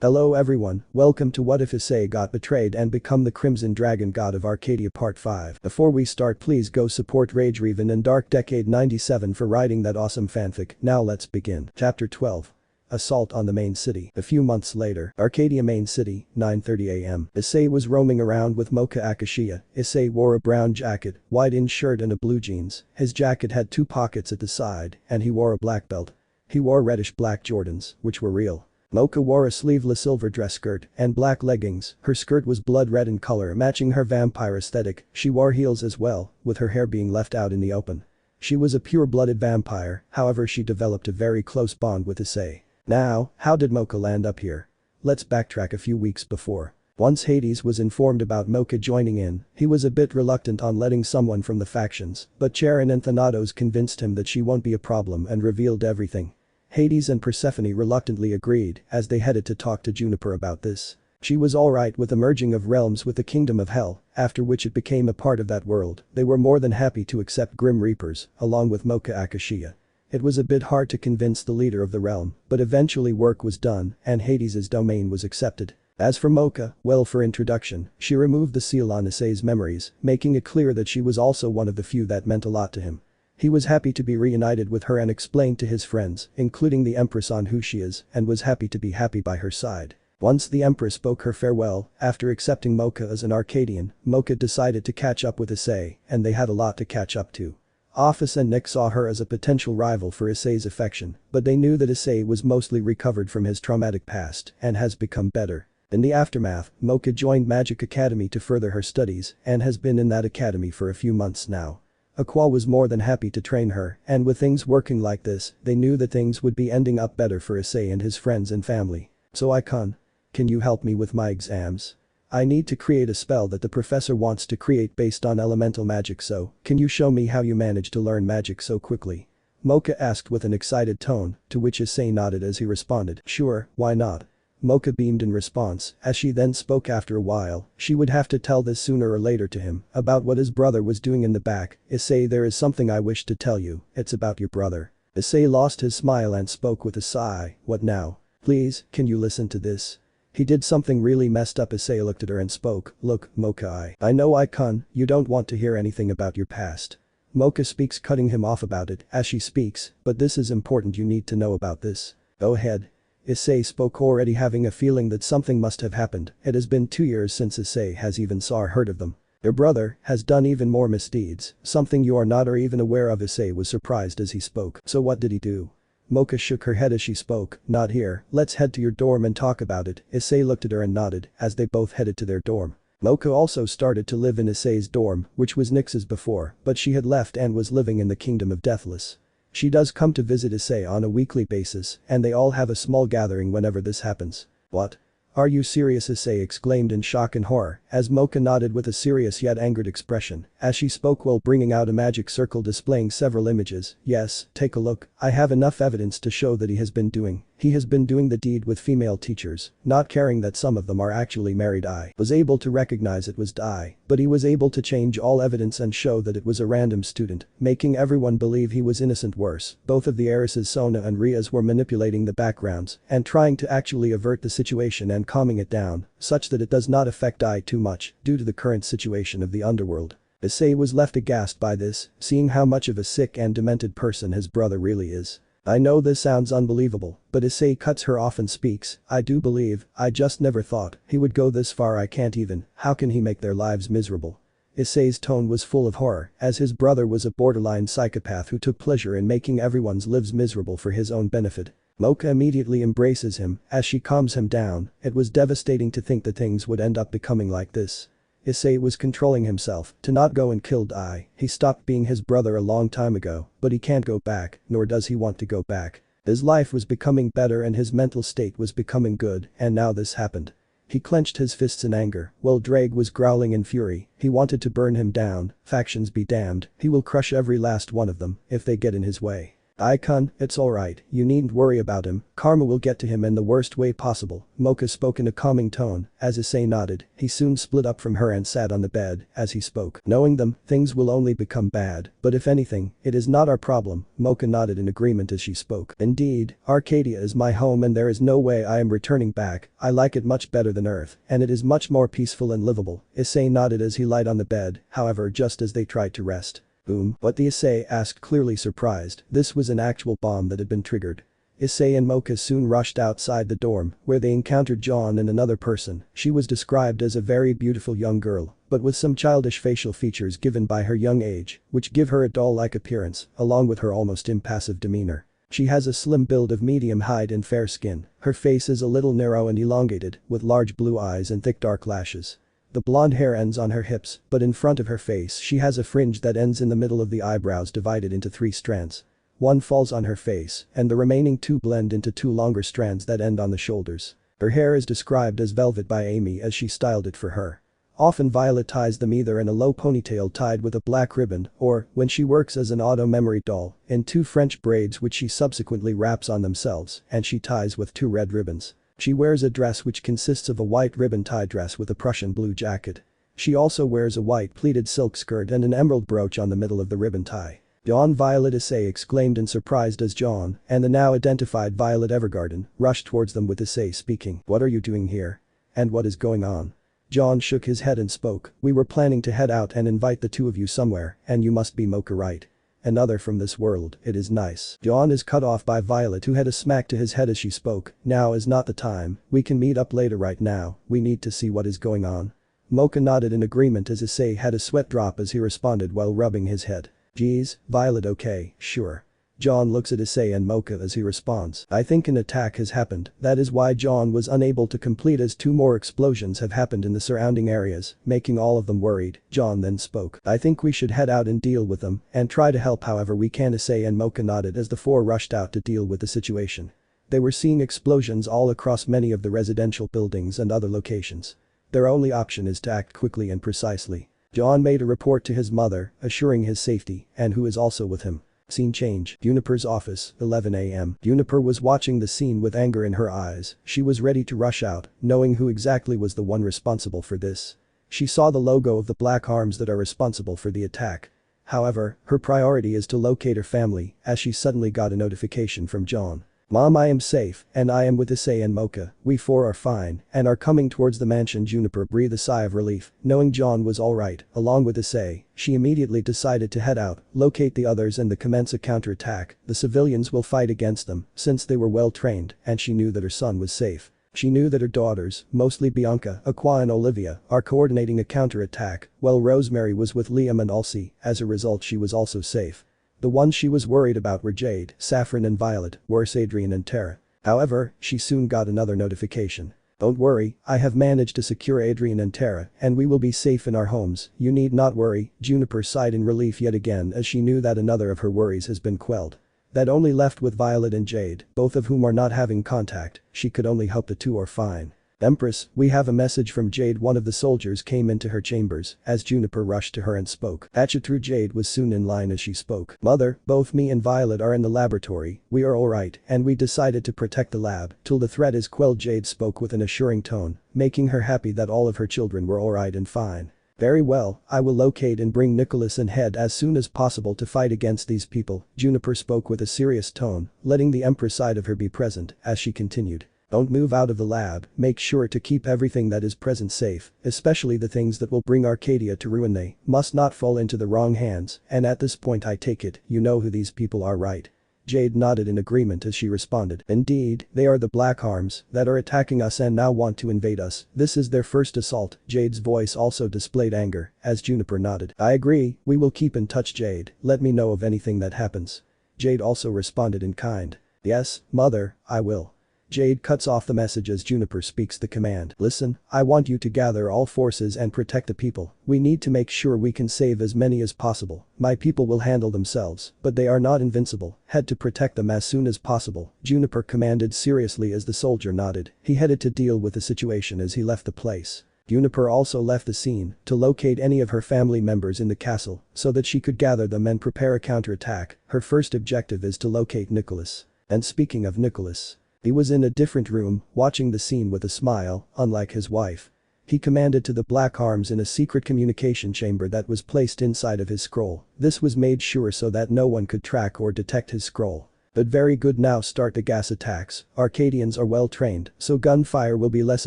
Hello everyone, welcome to What If Issei Got Betrayed and Become the Crimson Dragon God of Arcadia Part 5. Before we start, please go support RageRevan and Darkdecade97 for writing that awesome fanfic. Now let's begin. Chapter 12. Assault on the main city. A few months later, Arcadia main city, 9:30 am. Issei was roaming around with Mocha Akashia. Issei wore a brown jacket, white-in shirt and a blue jeans. His jacket had 2 pockets at the side, and he wore a black belt. He wore reddish-black Jordans, which were real. Mocha wore a sleeveless silver dress skirt and black leggings. Her skirt was blood red in color, matching her vampire aesthetic. She wore heels as well, with her hair being left out in the open. She was a pure-blooded vampire, however she developed a very close bond with Issei. Now, how did Mocha land up here? Let's backtrack a few weeks before. Once Hades was informed about Mocha joining in, he was a bit reluctant on letting someone from the factions, but Charon and Thanatos convinced him that she won't be a problem and revealed everything. Hades and Persephone reluctantly agreed as they headed to talk to Juniper about this. She was alright with the merging of realms with the Kingdom of Hell, after which it became a part of that world. They were more than happy to accept Grim Reapers, along with Mocha Akashia. It was a bit hard to convince the leader of the realm, but eventually work was done and Hades' domain was accepted. As for Mocha, well, for introduction, she removed the seal on Issei's memories, making it clear that she was also one of the few that meant a lot to him. He was happy to be reunited with her and explained to his friends, including the Empress, on who she is and was happy to be happy by her side. Once the Empress spoke her farewell, after accepting Mocha as an Arcadian, Mocha decided to catch up with Issei, and they had a lot to catch up to. Office and Nick saw her as a potential rival for Issei's affection, but they knew that Issei was mostly recovered from his traumatic past and has become better. In the aftermath, Mocha joined Magic Academy to further her studies and has been in that academy for a few months now. Aqua was more than happy to train her, and with things working like this, they knew that things would be ending up better for Issei and his friends and family. So Icon, can you help me with my exams? I need to create a spell that the professor wants to create based on elemental magic, so can you show me how you managed to learn magic so quickly? Mocha asked with an excited tone, to which Issei nodded as he responded, sure, why not? Mocha beamed in response, as she then spoke after a while. She would have to tell this sooner or later to him, about what his brother was doing in the back. Issei, there is something I wish to tell you, it's about your brother. Issei lost his smile and spoke with a sigh, what now? Please, can you listen to this? He did something really messed up. Issei looked at her and spoke, look, Mocha, I know Icon, you don't want to hear anything about your past. Mocha speaks, cutting him off about it as she speaks, but this is important, you need to know about this. Go ahead. Issei spoke, already having a feeling that something must have happened. It has been 2 years since Issei has even saw or heard of them. Your brother has done even more misdeeds, something you are not or even aware of. Issei was surprised as he spoke. So what did he do? Mocha shook her head as she spoke, not here, let's head to your dorm and talk about it. Issei looked at her and nodded as they both headed to their dorm. Mocha also started to live in Issei's dorm, which was Nyx's before, but she had left and was living in the Kingdom of Deathless. She does come to visit Issei on a weekly basis, and they all have a small gathering whenever this happens. What? Are you serious? Issei exclaimed in shock and horror, as Mocha nodded with a serious yet angered expression, as she spoke while bringing out a magic circle displaying several images. Yes, take a look, I have enough evidence to show that he has been doing the deed with female teachers, not caring that some of them are actually married. I was able to recognize it was Dai, but he was able to change all evidence and show that it was a random student, making everyone believe he was innocent. Worse, both of the heiresses Sona and Rias were manipulating the backgrounds and trying to actually avert the situation and calming it down, such that it does not affect Dai too much due to the current situation of the underworld. Issei was left aghast by this, seeing how much of a sick and demented person his brother really is. I know this sounds unbelievable, but Issei cuts her off and speaks, I do believe, I just never thought he would go this far. I can't even, how can he make their lives miserable? Issei's tone was full of horror, as his brother was a borderline psychopath who took pleasure in making everyone's lives miserable for his own benefit. Mocha immediately embraces him as she calms him down. It was devastating to think that things would end up becoming like this. Issei was controlling himself to not go and kill Dai. He stopped being his brother a long time ago, but he can't go back, nor does he want to go back. His life was becoming better and his mental state was becoming good, and now this happened. He clenched his fists in anger, while Drake was growling in fury. He wanted to burn him down. Factions be damned, he will crush every last one of them if they get in his way. Icon, it's alright, you needn't worry about him, karma will get to him in the worst way possible, Mocha spoke in a calming tone, as Issei nodded, he soon split up from her and sat on the bed, as he spoke. Knowing them, things will only become bad, but if anything, it is not our problem, Mocha nodded in agreement as she spoke. Indeed, Arcadia is my home and there is no way I am returning back, I like it much better than Earth, and it is much more peaceful and livable, Issei nodded as he lied on the bed, however just as they tried to rest. Boom, what the Issei asked clearly surprised, this was an actual bomb that had been triggered. Issei and Mocha soon rushed outside the dorm, where they encountered John and another person, she was described as a very beautiful young girl, but with some childish facial features given by her young age, which give her a doll-like appearance, along with her almost impassive demeanor. She has a slim build of medium height and fair skin, her face is a little narrow and elongated, with large blue eyes and thick dark lashes. The blonde hair ends on her hips, but in front of her face she has a fringe that ends in the middle of the eyebrows divided into 3 strands. One falls on her face, and the remaining 2 blend into 2 longer strands that end on the shoulders. Her hair is described as velvet by Amy as she styled it for her. Often Violet ties them either in a low ponytail tied with a black ribbon or, when she works as an auto-memory doll, in 2 French braids which she subsequently wraps on themselves and she ties with 2 red ribbons. She wears a dress which consists of a white ribbon tie dress with a Prussian blue jacket. She also wears a white pleated silk skirt and an emerald brooch on the middle of the ribbon tie. John Violet Issei exclaimed in surprise as John and the now identified Violet Evergarden rushed towards them with Issei speaking. What are you doing here? And what is going on? John shook his head and spoke, we were planning to head out and invite the 2 of you somewhere, and you must be Mocha right. Another from this world, it is nice. John is cut off by Violet who had a smack to his head as she spoke, now is not the time, we can meet up later right now, we need to see what is going on. Mocha nodded in agreement as Issei had a sweat drop as he responded while rubbing his head. Geez, Violet okay, sure. John looks at Issei and Mocha as he responds. I think an attack has happened, that is why John was unable to complete as 2 more explosions have happened in the surrounding areas, making all of them worried. John then spoke. I think we should head out and deal with them and try to help however we can. Issei and Mocha nodded as the 4 rushed out to deal with the situation. They were seeing explosions all across many of the residential buildings and other locations. Their only option is to act quickly and precisely. John made a report to his mother, assuring his safety, and who is also with him. Scene change. Juniper's office, 11 a.m. Juniper was watching the scene with anger in her eyes, she was ready to rush out, knowing who exactly was the one responsible for this. She saw the logo of the black arms that are responsible for the attack. However, her priority is to locate her family, as she suddenly got a notification from John. Mom, I am safe, and I am with Issei and Mocha, we 4 are fine, and are coming towards the mansion. Juniper breathed a sigh of relief, knowing John was alright, along with Issei, she immediately decided to head out, locate the others and commence a counterattack. The civilians will fight against them, since they were well trained, and she knew that her son was safe. She knew that her daughters, mostly Bianca, Aqua and Olivia, are coordinating a counterattack, while Rosemary was with Liam and Ulcie, as a result she was also safe. The ones she was worried about were Jade, Saffron and Violet, worse Adrian and Tara. However, she soon got another notification. Don't worry, I have managed to secure Adrian and Tara, and we will be safe in our homes, you need not worry. Juniper sighed in relief yet again as she knew that another of her worries has been quelled. That only left with Violet and Jade, both of whom are not having contact, she could only hope the 2 are fine. Empress, we have a message from Jade. One of the soldiers came into her chambers as Juniper rushed to her and spoke. Through Jade was soon in line as she spoke. Mother, both me and Violet are in the laboratory, we are alright, and we decided to protect the lab till the threat is quelled. Jade spoke with an assuring tone, making her happy that all of her children were alright and fine. Very well, I will locate and bring Nicholas and head as soon as possible to fight against these people. Juniper spoke with a serious tone, letting the Empress side of her be present as she continued. Don't move out of the lab, make sure to keep everything that is present safe, especially the things that will bring Arcadia to ruin. They must not fall into the wrong hands, and at this point I take it, you know who these people are, right? Jade nodded in agreement as she responded. Indeed, they are the Black Arms that are attacking us and now want to invade us. This is their first assault. Jade's voice also displayed anger as Juniper nodded. I agree, we will keep in touch. Jade, let me know of anything that happens. Jade also responded in kind. Yes, mother, I will. Jade cuts off the message as Juniper speaks the command. Listen, I want you to gather all forces and protect the people. We need to make sure we can save as many as possible. My people will handle themselves, but they are not invincible. Head to protect them as soon as possible. Juniper commanded seriously as the soldier nodded. He headed to deal with the situation as he left the place. Juniper also left the scene to locate any of her family members in the castle so that she could gather them and prepare a counterattack. Her first objective is to locate Nicholas. And speaking of Nicholas, he was in a different room, watching the scene with a smile, unlike his wife. He commanded to the Black Arms in a secret communication chamber that was placed inside of his scroll. This was made sure so that no one could track or detect his scroll. But very good, now start the gas attacks. Arcadians are well trained, so gunfire will be less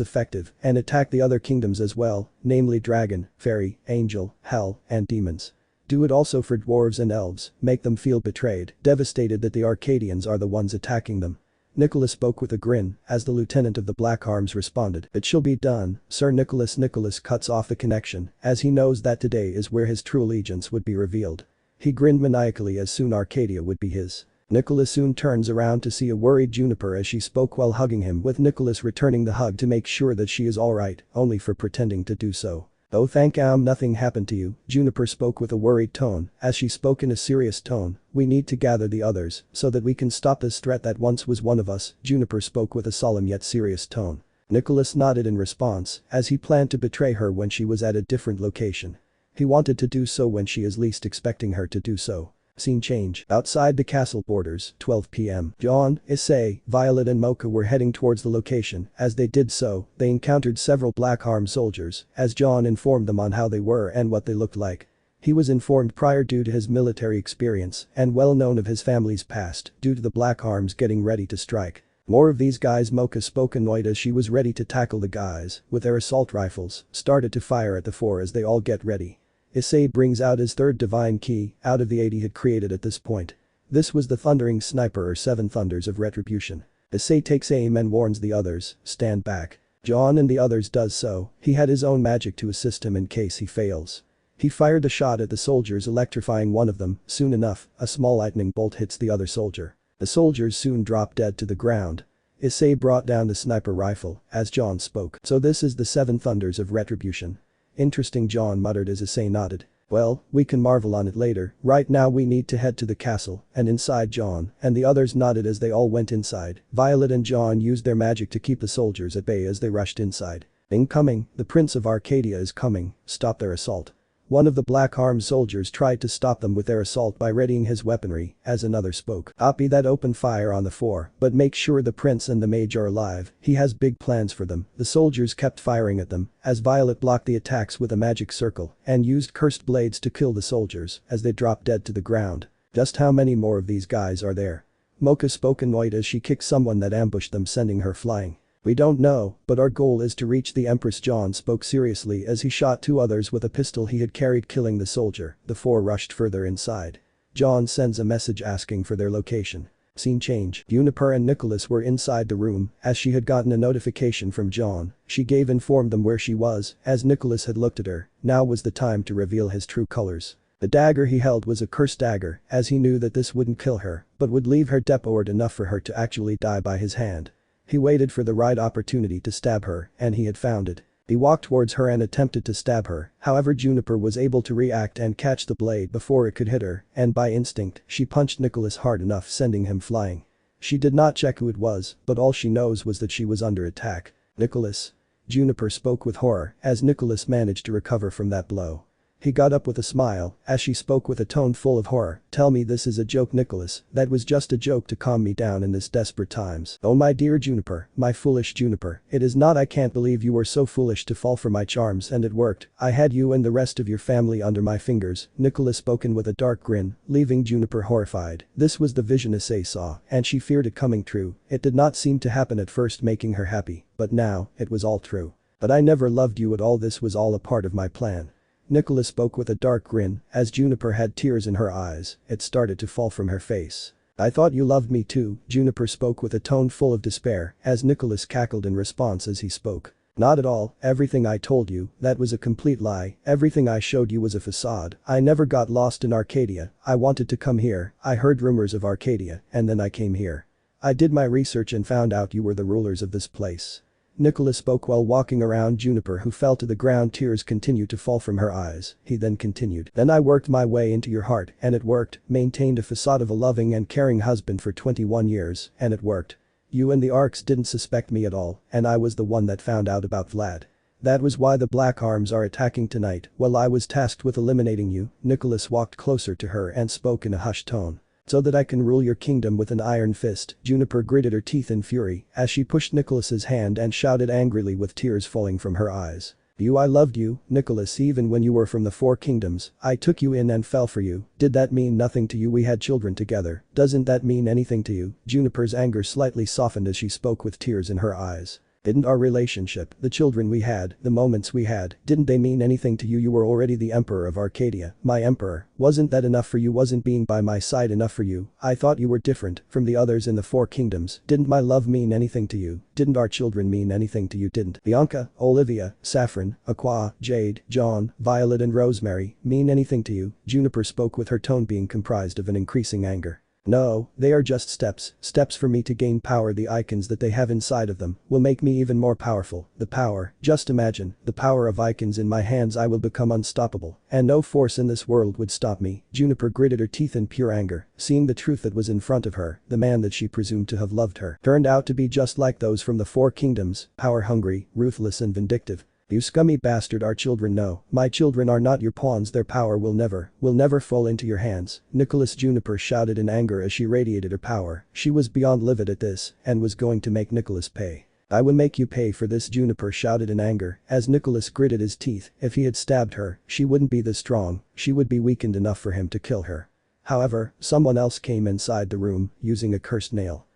effective, and attack the other kingdoms as well, namely dragon, fairy, angel, hell, and demons. Do it also for dwarves and elves, make them feel betrayed, devastated that the Arcadians are the ones attacking them. Nicholas spoke with a grin as the lieutenant of the Black Arms responded. It shall be done, Sir Nicholas. Nicholas cuts off the connection as he knows that today is where his true allegiance would be revealed. He grinned maniacally as soon Arcadia would be his. Nicholas soon turns around to see a worried Juniper as she spoke while hugging him, with Nicholas returning the hug to make sure that she is alright, only for pretending to do so. Oh thank nothing happened to you, Juniper spoke with a worried tone as she spoke in a serious tone. We need to gather the others so that we can stop this threat that once was one of us, Juniper spoke with a solemn yet serious tone. Nicholas nodded in response as he planned to betray her when she was at a different location. He wanted to do so when she is least expecting her to do so. Scene change. Outside the castle borders, 12 p.m. John, Issei, Violet and Mocha were heading towards the location. As they did so, they encountered several Black Arm soldiers as John informed them on how they were and what they looked like. He was informed prior due to his military experience and well known of his family's past due to the Black Arms getting ready to strike. More of these guys. Mocha spoke annoyed as she was ready to tackle the guys with their assault rifles, started to fire at the four as they all get ready. Issei brings out his third divine key out of the 8 he had created at this point. This was the Thundering Sniper, or 7 Thunders of Retribution. Issei takes aim and warns the others, stand back. John and the others does so. He had his own magic to assist him in case he fails. He fired the shot at the soldiers, electrifying one of them. Soon enough, a small lightning bolt hits the other soldier. The soldiers soon drop dead to the ground. Issei brought down the sniper rifle as John spoke. So this is the 7 Thunders of Retribution. Interesting, John muttered as Issei nodded. Well, we can marvel on it later. Right now we need to head to the castle and inside. John and the others nodded as they all went inside. Violet and John used their magic to keep the soldiers at bay as they rushed inside. Incoming, the Prince of Arcadia is coming, stop their assault. One of the Black Arms soldiers tried to stop them with their assault by readying his weaponry as another spoke. Copy that, open fire on the 4, but make sure the prince and the mage are alive, he has big plans for them. The soldiers kept firing at them as Violet blocked the attacks with a magic circle and used cursed blades to kill the soldiers as they dropped dead to the ground. Just how many more of these guys are there? Mocha spoke annoyed as she kicked someone that ambushed them, sending her flying. We don't know, but our goal is to reach the Empress. John spoke seriously as he shot 2 others with a pistol he had carried, killing the soldier. The 4 rushed further inside. John sends a message asking for their location. Scene change. Juniper and Nicholas were inside the room as she had gotten a notification from John. She informed them where she was as Nicholas had looked at her. Now was the time to reveal his true colors. The dagger he held was a cursed dagger as he knew that this wouldn't kill her but would leave her deplored enough for her to actually die by his hand. He waited for the right opportunity to stab her, and he had found it. He walked towards her and attempted to stab her, however Juniper was able to react and catch the blade before it could hit her, and by instinct, she punched Nicholas hard enough, sending him flying. She did not check who it was, but all she knows was that she was under attack. Nicholas? Juniper spoke with horror as Nicholas managed to recover from that blow. He got up with a smile as she spoke with a tone full of horror. Tell me this is a joke, Nicholas. That was just a joke to calm me down in this desperate times. Oh my dear Juniper, my foolish Juniper, it is not. I can't believe you were so foolish to fall for my charms, and it worked. I had you and the rest of your family under my fingers. Nicholas spoken with a dark grin, leaving Juniper horrified. This was the vision Issei saw, and she feared it coming true. It did not seem to happen at first, making her happy, but now, it was all true. But I never loved you at all. This was all a part of my plan. Nicholas spoke with a dark grin as Juniper had tears in her eyes. It started to fall from her face. I thought you loved me too, Juniper spoke with a tone full of despair as Nicholas cackled in response as he spoke. Not at all, everything I told you, that was a complete lie. Everything I showed you was a facade. I never got lost in Arcadia. I wanted to come here. I heard rumors of Arcadia, and then I came here. I did my research and found out you were the rulers of this place. Nicholas spoke while walking around Juniper, who fell to the ground. Tears continued to fall from her eyes. He then continued. Then I worked my way into your heart, and it worked. Maintained a facade of a loving and caring husband for 21 years, and it worked. You and the Arcs didn't suspect me at all, and I was the one that found out about Vlad. That was why the Black Arms are attacking tonight. Well, I was tasked with eliminating you. Nicholas walked closer to her and spoke in a hushed tone. So that I can rule your kingdom with an iron fist. Juniper gritted her teeth in fury as she pushed Nicholas's hand and shouted angrily with tears falling from her eyes. I loved you, Nicholas, even when you were from the Four Kingdoms. I took you in and fell for you. Did that mean nothing to you? We had children together. Doesn't that mean anything to you? Juniper's anger slightly softened as she spoke with tears in her eyes. Didn't our relationship, the children we had, the moments we had, didn't they mean anything to you? You were already the emperor of Arcadia, my emperor. Wasn't that enough for you? Wasn't being by my side enough for you? I thought you were different from the others in the Four Kingdoms. Didn't my love mean anything to you? Didn't our children mean anything to you? Didn't Bianca, Olivia, Saffron, Aqua, Jade, John, Violet and Rosemary mean anything to you? Juniper spoke with her tone being comprised of an increasing anger. No, they are just steps for me to gain power. The icons that they have inside of them will make me even more powerful. The power, just imagine, the power of icons in my hands. I will become unstoppable, and no force in this world would stop me. Juniper gritted her teeth in pure anger, seeing the truth that was in front of her. The man that she presumed to have loved her turned out to be just like those from the Four Kingdoms, power-hungry, ruthless and vindictive. You scummy bastard, our children no. My children are not your pawns. Their power will never fall into your hands. Nicholas, Juniper shouted in anger as she radiated her power. She was beyond livid at this and was going to make Nicholas pay. I will make you pay for this, Juniper shouted in anger as Nicholas gritted his teeth. If he had stabbed her, she wouldn't be this strong. She would be weakened enough for him to kill her. However, someone else came inside the room using a cursed nail.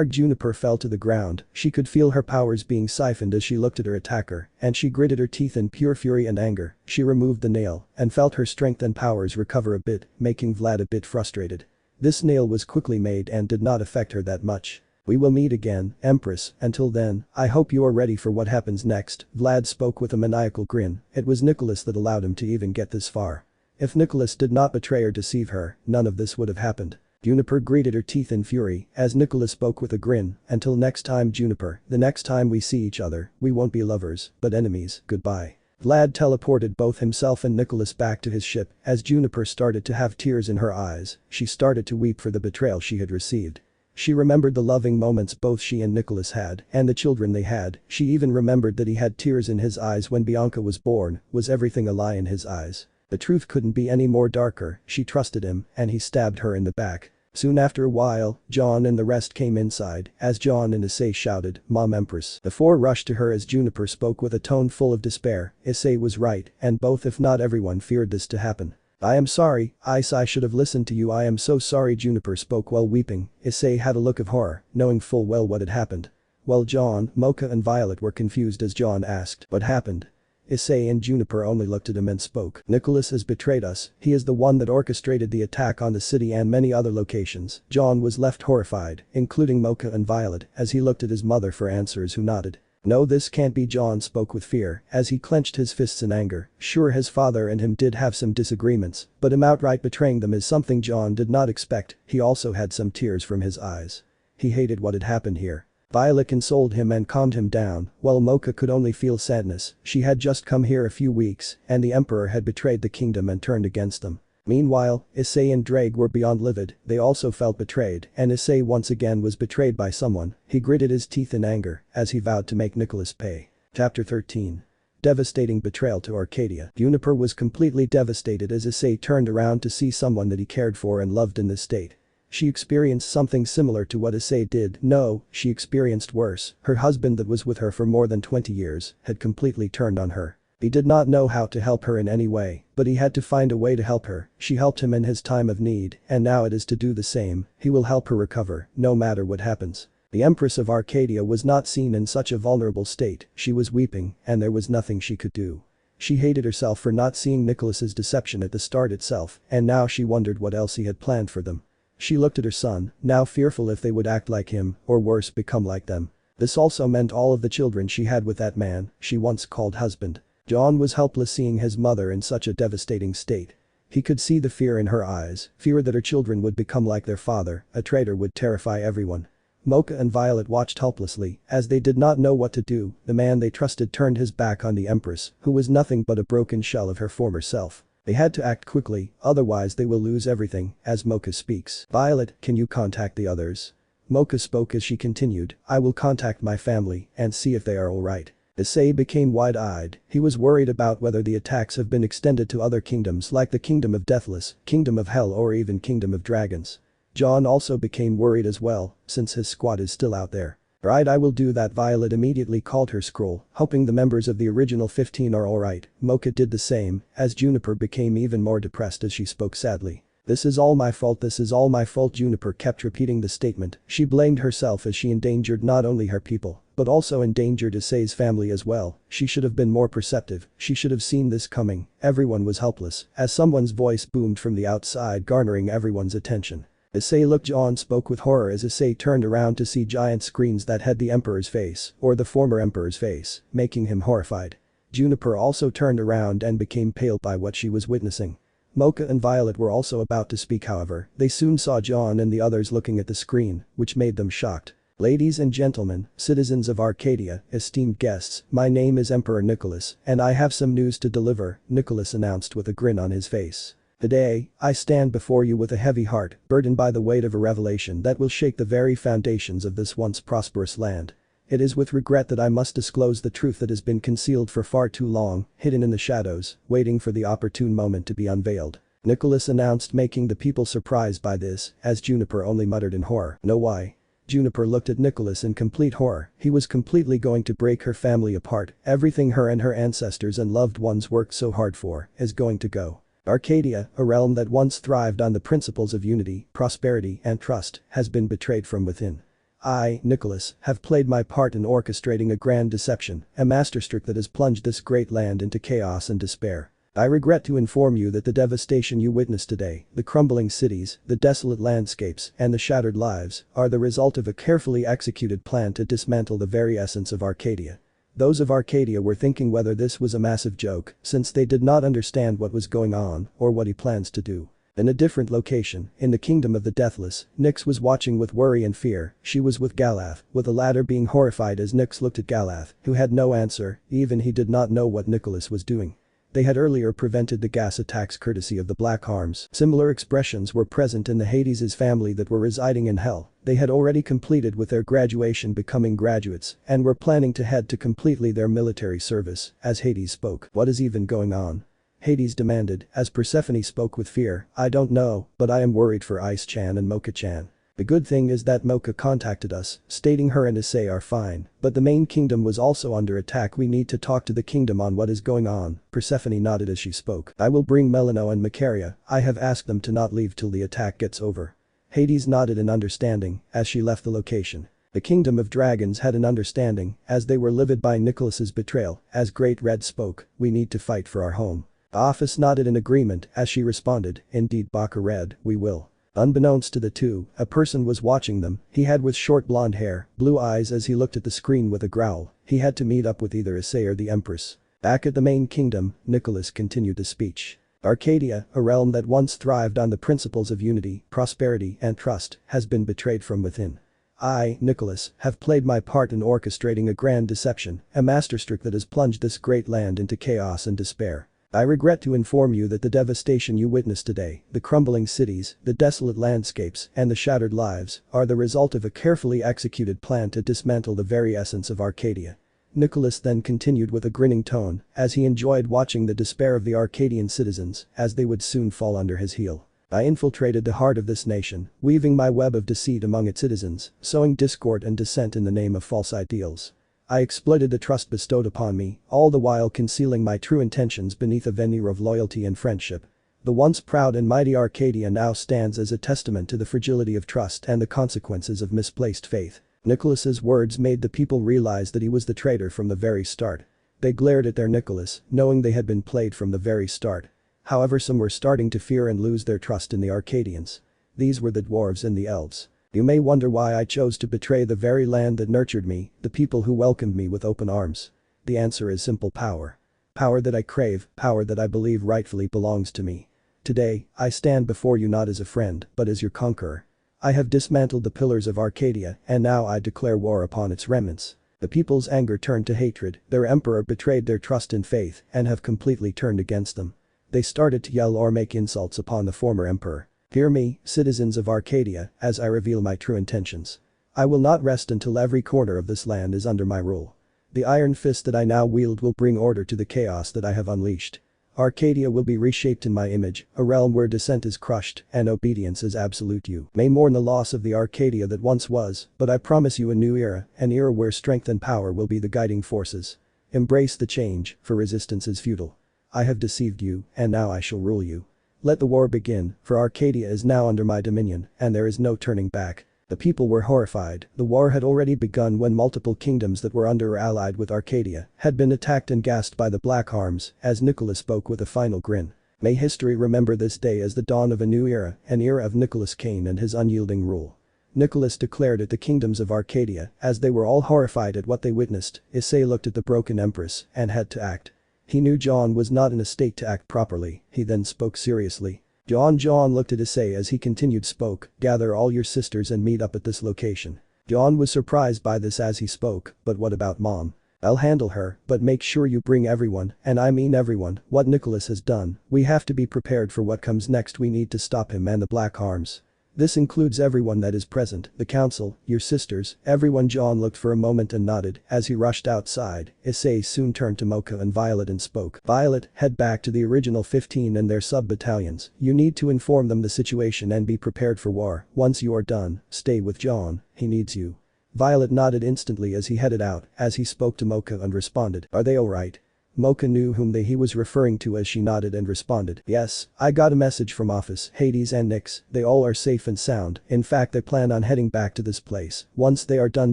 Juniper fell to the ground. She could feel her powers being siphoned as she looked at her attacker, and she gritted her teeth in pure fury and anger. She removed the nail and felt her strength and powers recover a bit, making Vlad a bit frustrated. This nail was quickly made and did not affect her that much. We will meet again, Empress. Until then, I hope you are ready for what happens next. Vlad spoke with a maniacal grin. It was Nicholas that allowed him to even get this far. If Nicholas did not betray or deceive her, none of this would have happened. Juniper gritted her teeth in fury as Nicholas spoke with a grin. Until next time, Juniper, the next time we see each other, we won't be lovers, but enemies. Goodbye. Vlad teleported both himself and Nicholas back to his ship as Juniper started to have tears in her eyes. She started to weep for the betrayal she had received. She remembered the loving moments both she and Nicholas had and the children they had. She even remembered that he had tears in his eyes when Bianca was born. Was everything a lie in his eyes? The truth couldn't be any more darker. She trusted him and he stabbed her in the back. Soon after a while, John and the rest came inside as John and Issei shouted, "Mom, Empress." The four rushed to her as Juniper spoke with a tone full of despair. Issei was right, and both if not everyone feared this to happen. I am sorry, Ice, I should have listened to you. I am so sorry, Juniper spoke while weeping. Issei had a look of horror, knowing full well what had happened. While John, Mocha and Violet were confused as John asked, "What happened?" Issei and Juniper only looked at him and spoke. "Nicholas has betrayed us. He is the one that orchestrated the attack on the city and many other locations." John was left horrified, including Mocha and Violet, as he looked at his mother for answers who nodded. "No, this can't be." John spoke with fear as he clenched his fists in anger. Sure, his father and him did have some disagreements, but him outright betraying them is something John did not expect. He also had some tears from his eyes. He hated what had happened here. Violet consoled him and calmed him down, while Mocha could only feel sadness. She had just come here a few weeks, and the Emperor had betrayed the kingdom and turned against them. Meanwhile, Issei and Drake were beyond livid. They also felt betrayed, and Issei once again was betrayed by someone. He gritted his teeth in anger as he vowed to make Nicholas pay. Chapter 13. Devastating betrayal to Arcadia. Juniper was completely devastated as Issei turned around to see someone that he cared for and loved in this state. She experienced something similar to what Issei did. No, she experienced worse. Her husband that was with her for more than 20 years had completely turned on her. He did not know how to help her in any way, but he had to find a way to help her. She helped him in his time of need, and now it is to do the same. He will help her recover, no matter what happens. The Empress of Arcadia was not seen in such a vulnerable state. She was weeping, and there was nothing she could do. She hated herself for not seeing Nicholas's deception at the start itself, and now she wondered what else he had planned for them. She looked at her son, now fearful if they would act like him, or worse, become like them. This also meant all of the children she had with that man she once called husband. John was helpless seeing his mother in such a devastating state. He could see the fear in her eyes, fear that her children would become like their father, a traitor would terrify everyone. Mocha and Violet watched helplessly, as they did not know what to do. The man they trusted turned his back on the Empress, who was nothing but a broken shell of her former self. They had to act quickly, otherwise they will lose everything. As Mocha speaks, "Violet, can you contact the others?" Mocha spoke as she continued, "I will contact my family and see if they are alright." Issei became wide-eyed, he was worried about whether the attacks have been extended to other kingdoms like the Kingdom of Deathless, Kingdom of Hell or even Kingdom of Dragons. John also became worried as well, since his squad is still out there. Right, I will do that. Violet immediately called her scroll, hoping the members of the original 15 are alright. Mocha did the same, as Juniper became even more depressed as she spoke sadly. This is all my fault, this is all my fault. Juniper kept repeating the statement. She blamed herself as she endangered not only her people, but also endangered Issei's family as well. She should have been more perceptive, she should have seen this coming. Everyone was helpless, as someone's voice boomed from the outside, garnering everyone's attention. Issei looked. John spoke with horror as Issei turned around to see giant screens that had the Emperor's face, or the former Emperor's face, making him horrified. Juniper also turned around and became pale by what she was witnessing. Mocha and Violet were also about to speak, however, they soon saw John and the others looking at the screen, which made them shocked. Ladies and gentlemen, citizens of Arcadia, esteemed guests, my name is Emperor Nicholas, and I have some news to deliver, Nicholas announced with a grin on his face. Today, I stand before you with a heavy heart, burdened by the weight of a revelation that will shake the very foundations of this once prosperous land. It is with regret that I must disclose the truth that has been concealed for far too long, hidden in the shadows, waiting for the opportune moment to be unveiled. Nicholas announced, making the people surprised by this, as Juniper only muttered in horror. No, why? Juniper looked at Nicholas in complete horror. He was completely going to break her family apart. Everything her and her ancestors and loved ones worked so hard for is going to go. Arcadia, a realm that once thrived on the principles of unity, prosperity and trust, has been betrayed from within. I, Nicholas, have played my part in orchestrating a grand deception, a masterstroke that has plunged this great land into chaos and despair. I regret to inform you that the devastation you witness today, the crumbling cities, the desolate landscapes, and the shattered lives, are the result of a carefully executed plan to dismantle the very essence of Arcadia. Those of Arcadia were thinking whether this was a massive joke, since they did not understand what was going on, or what he plans to do. In a different location, in the Kingdom of the Deathless, Nyx was watching with worry and fear. She was with Galath, with the latter being horrified as Nyx looked at Galath, who had no answer, even he did not know what Nicholas was doing. They had earlier prevented the gas attacks courtesy of the Black Arms. Similar expressions were present in the Hades' family that were residing in Hell. They had already completed with their graduation, becoming graduates, and were planning to head to completely their military service, as Hades spoke. What is even going on? Hades demanded, as Persephone spoke with fear. I don't know, but I am worried for Ice-chan and Mocha-chan. The good thing is that Mocha contacted us, stating her and Issei are fine, but the main kingdom was also under attack. We need to talk to the kingdom on what is going on. Persephone nodded as she spoke. I will bring Melino and Macaria. I have asked them to not leave till the attack gets over. Hades nodded in understanding, as she left the location. The Kingdom of Dragons had an understanding, as they were livid by Nicholas's betrayal, as Great Red spoke. We need to fight for our home. The office nodded in agreement as she responded, indeed Baka Red, we will. Unbeknownst to the two, a person was watching them. He had with short blonde hair, blue eyes. As he looked at the screen with a growl, he had to meet up with either Issei or the Empress. Back at the main kingdom, Nicholas continued the speech. Arcadia, a realm that once thrived on the principles of unity, prosperity and trust, has been betrayed from within. I, Nicholas, have played my part in orchestrating a grand deception, a masterstroke that has plunged this great land into chaos and despair. I regret to inform you that the devastation you witness today, the crumbling cities, the desolate landscapes, and the shattered lives, are the result of a carefully executed plan to dismantle the very essence of Arcadia. Nicholas then continued with a grinning tone, as he enjoyed watching the despair of the Arcadian citizens, as they would soon fall under his heel. I infiltrated the heart of this nation, weaving my web of deceit among its citizens, sowing discord and dissent in the name of false ideals. I exploited the trust bestowed upon me, all the while concealing my true intentions beneath a veneer of loyalty and friendship. The once proud and mighty Arcadia now stands as a testament to the fragility of trust and the consequences of misplaced faith. Nicholas's words made the people realize that he was the traitor from the very start. They glared at their Nicholas, knowing they had been played from the very start. However, some were starting to fear and lose their trust in the Arcadians. These were the dwarves and the elves. You may wonder why I chose to betray the very land that nurtured me, the people who welcomed me with open arms. The answer is simple: power. Power that I crave, power that I believe rightfully belongs to me. Today, I stand before you not as a friend, but as your conqueror. I have dismantled the pillars of Arcadia, and now I declare war upon its remnants. The people's anger turned to hatred, their emperor betrayed their trust and faith, and have completely turned against them. They started to yell or make insults upon the former emperor. Hear me, citizens of Arcadia, as I reveal my true intentions. I will not rest until every corner of this land is under my rule. The iron fist that I now wield will bring order to the chaos that I have unleashed. Arcadia will be reshaped in my image, a realm where dissent is crushed and obedience is absolute. You may mourn the loss of the Arcadia that once was, but I promise you a new era, an era where strength and power will be the guiding forces. Embrace the change, for resistance is futile. I have deceived you, and now I shall rule you. Let the war begin, for Arcadia is now under my dominion, and there is no turning back. The people were horrified. The war had already begun when multiple kingdoms that were under or allied with Arcadia had been attacked and gassed by the Black Arms, as Nicholas spoke with a final grin. May history remember this day as the dawn of a new era, an era of Nicholas Kane and his unyielding rule. Nicholas declared at the kingdoms of Arcadia, as they were all horrified at what they witnessed. Issei looked at the broken empress and had to act. He knew John was not in a state to act properly. He then spoke seriously. John looked at Issei as he continued spoke, gather all your sisters and meet up at this location. John was surprised by this as he spoke, but what about Mom? I'll handle her, but make sure you bring everyone, and I mean everyone, what Nicholas has done. We have to be prepared for what comes next. We need to stop him and the Black Arms. This includes everyone that is present, the council, your sisters, everyone. John looked for a moment and nodded as he rushed outside. Issei soon turned to Mocha and Violet and spoke. Violet, head back to the original 15 and their sub-battalions. You need to inform them the situation and be prepared for war. Once you are done, stay with John, he needs you. Violet nodded instantly as he headed out, as he spoke to Mocha and responded, are they alright? Mocha knew whom he was referring to as she nodded and responded, yes, I got a message from office. Hades and Nyx, they all are safe and sound. In fact, they plan on heading back to this place once they are done